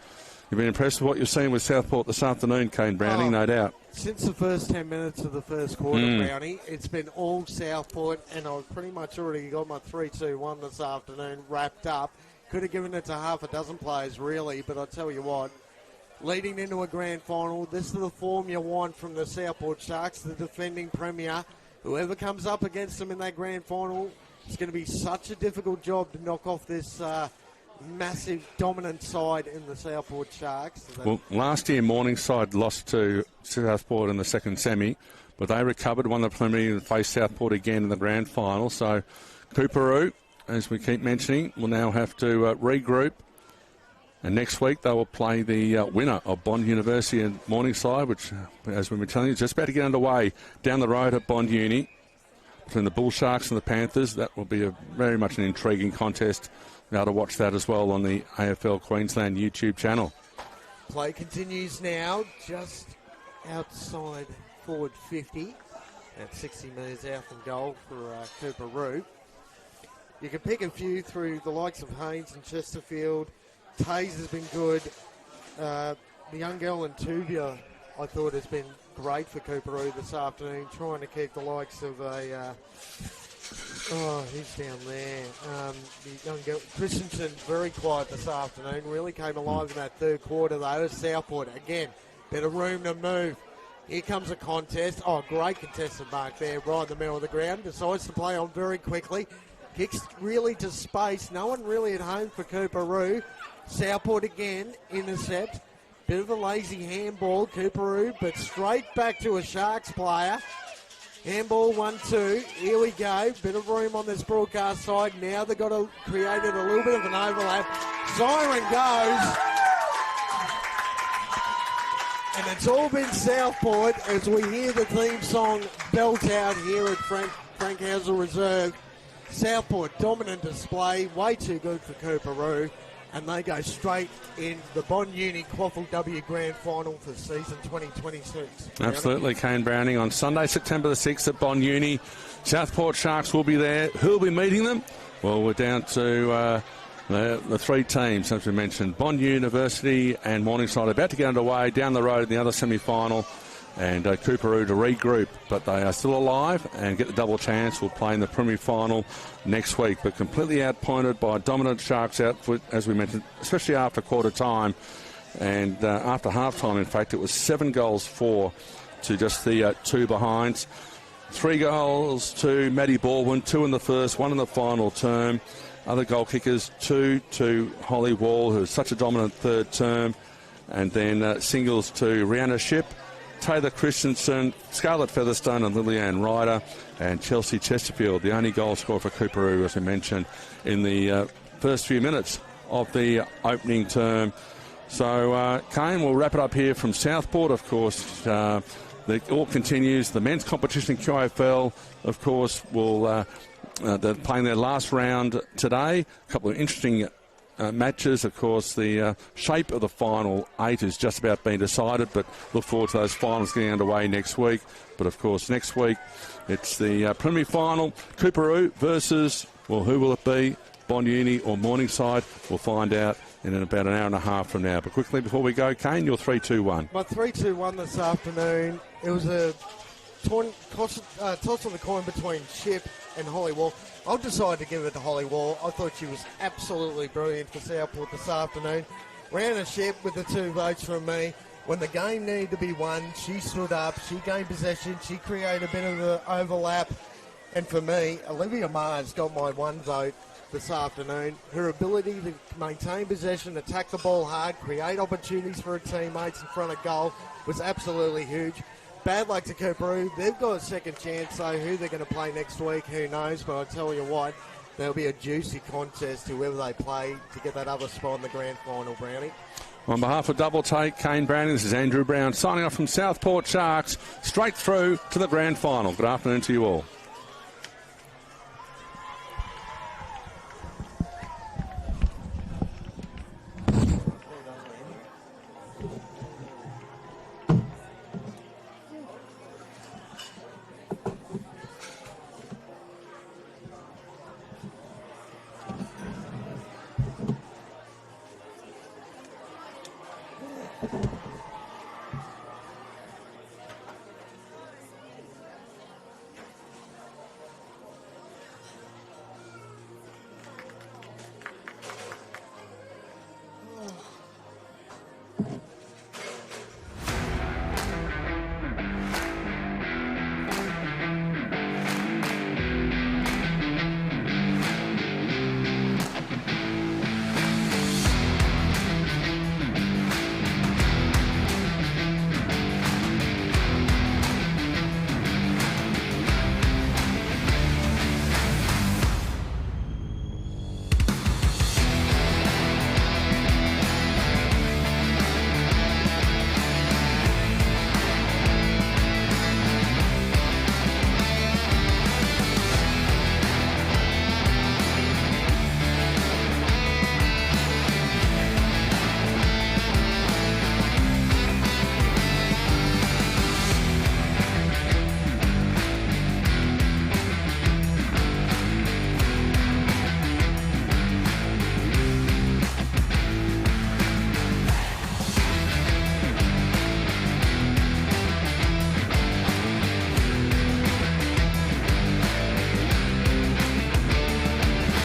you've been impressed with what you've seen with Southport this afternoon, Kane Browning, no doubt. Since the first 10 minutes of the first quarter, Brownie, it's been all Southport, and I've pretty much already got my 3-2-1 this afternoon wrapped up. Could have given it to half a dozen players, really, but I'll tell you what, leading into a grand final, this is the form you want from the Southport Sharks, the defending premier. Whoever comes up against them in that grand final, it's going to be such a difficult job to knock off this massive dominant side in the Southport Sharks. Well, last year Morningside lost to Southport in the second semi, but they recovered, won the preliminary and faced Southport again in the grand final. So Coorparoo, as we keep mentioning, will now have to regroup. And next week they will play the winner of Bond University and Morningside, which, as we've been telling you, is just about to get underway down the road at Bond Uni. Between the Bull Sharks and the Panthers, that will be very much an intriguing contest. Be able to watch that as well on the AFL Queensland YouTube channel. Play continues now, just outside forward 50, at 60 metres out from goal for Coorparoo. You can pick a few through the likes of Haynes and Chesterfield. Taze has been good. The young girl in Tuvia, I thought, has been great for Coorparoo this afternoon, trying to keep the likes of he's down there. The young girl, Christensen, very quiet this afternoon. Really came alive in that third quarter, though. Southport, again, bit of room to move. Here comes a contest. Oh, great contested mark there, right in the middle of the ground. Decides to play on very quickly. Kicks really to space. No one really at home for Coorparoo. Southport again, intercept. Bit of a lazy handball, Coorparoo, but straight back to a Sharks player. Handball 1-2. Here we go. Bit of room on this broadcast side. Now they've got created a little bit of an overlap. Siren goes. And it's all been Southport as we hear the theme song belt out here at Frank Housel Reserve. Southport, dominant display. Way too good for Coorparoo. And they go straight in the Bond Uni QAFLW Grand Final for season 2026. Absolutely, Kane Browning. On Sunday, September the 6th at Bond Uni. Southport Sharks will be there. Who will be meeting them? Well, we're down to the three teams, as we mentioned. Bond University and Morningside about to get underway. Down the road in the other semi-final. And Coorparoo to regroup, but they are still alive and get the double chance. We'll play in the preliminary final next week, but completely outpointed by dominant Sharks outfit, as we mentioned, especially after quarter time. And after half-time, in fact, it was 7-4 to just the 2 behinds. 3 goals to Maddie Baldwin, 2 in the first, 1 in the final term. Other goal kickers, 2 to Holly Wall, who is such a dominant third term. And then singles to Rihanna Ship, Taylor Christensen, Scarlett Featherstone and Lillian Ryder, and Chelsea Chesterfield, the only goal scorer for Coorparoo, as we mentioned, in the first few minutes of the opening term. So, Kane, we'll wrap it up here from Southport, of course. It all continues. The men's competition in QAFL, of course, they're playing their last round today. A couple of interesting matches. Of course, the shape of the final 8 is just about being decided, but look forward to those finals getting underway next week. But of course, next week it's the preliminary final, Coorparoo versus, well, who will it be? Bond Uni or Morningside? We'll find out in about an hour and a half from now. But quickly before we go, Kane, your 3-2-1. My 3-2-1 this afternoon, it was a toss on the coin between Ship and Holly Wall. I've decided to give it to Holly Wall. I thought she was absolutely brilliant for Southport this afternoon. Rihanna Ship with the 2 votes from me. When the game needed to be won, she stood up, she gained possession, she created a bit of an overlap. And for me, Olivia Mars got my 1 vote this afternoon. Her ability to maintain possession, attack the ball hard, create opportunities for her teammates in front of goal was absolutely huge. bad luck to Coorparoo. They've got a second chance, so who they're going to play next week, who knows? But I tell you what, there'll be a juicy contest whoever they play to get that other spot in the grand final, Brownie. On behalf of Double Take, Kane Browning, this is Andrew Brown signing off from Southport Sharks, straight through to the grand final. Good afternoon to you all.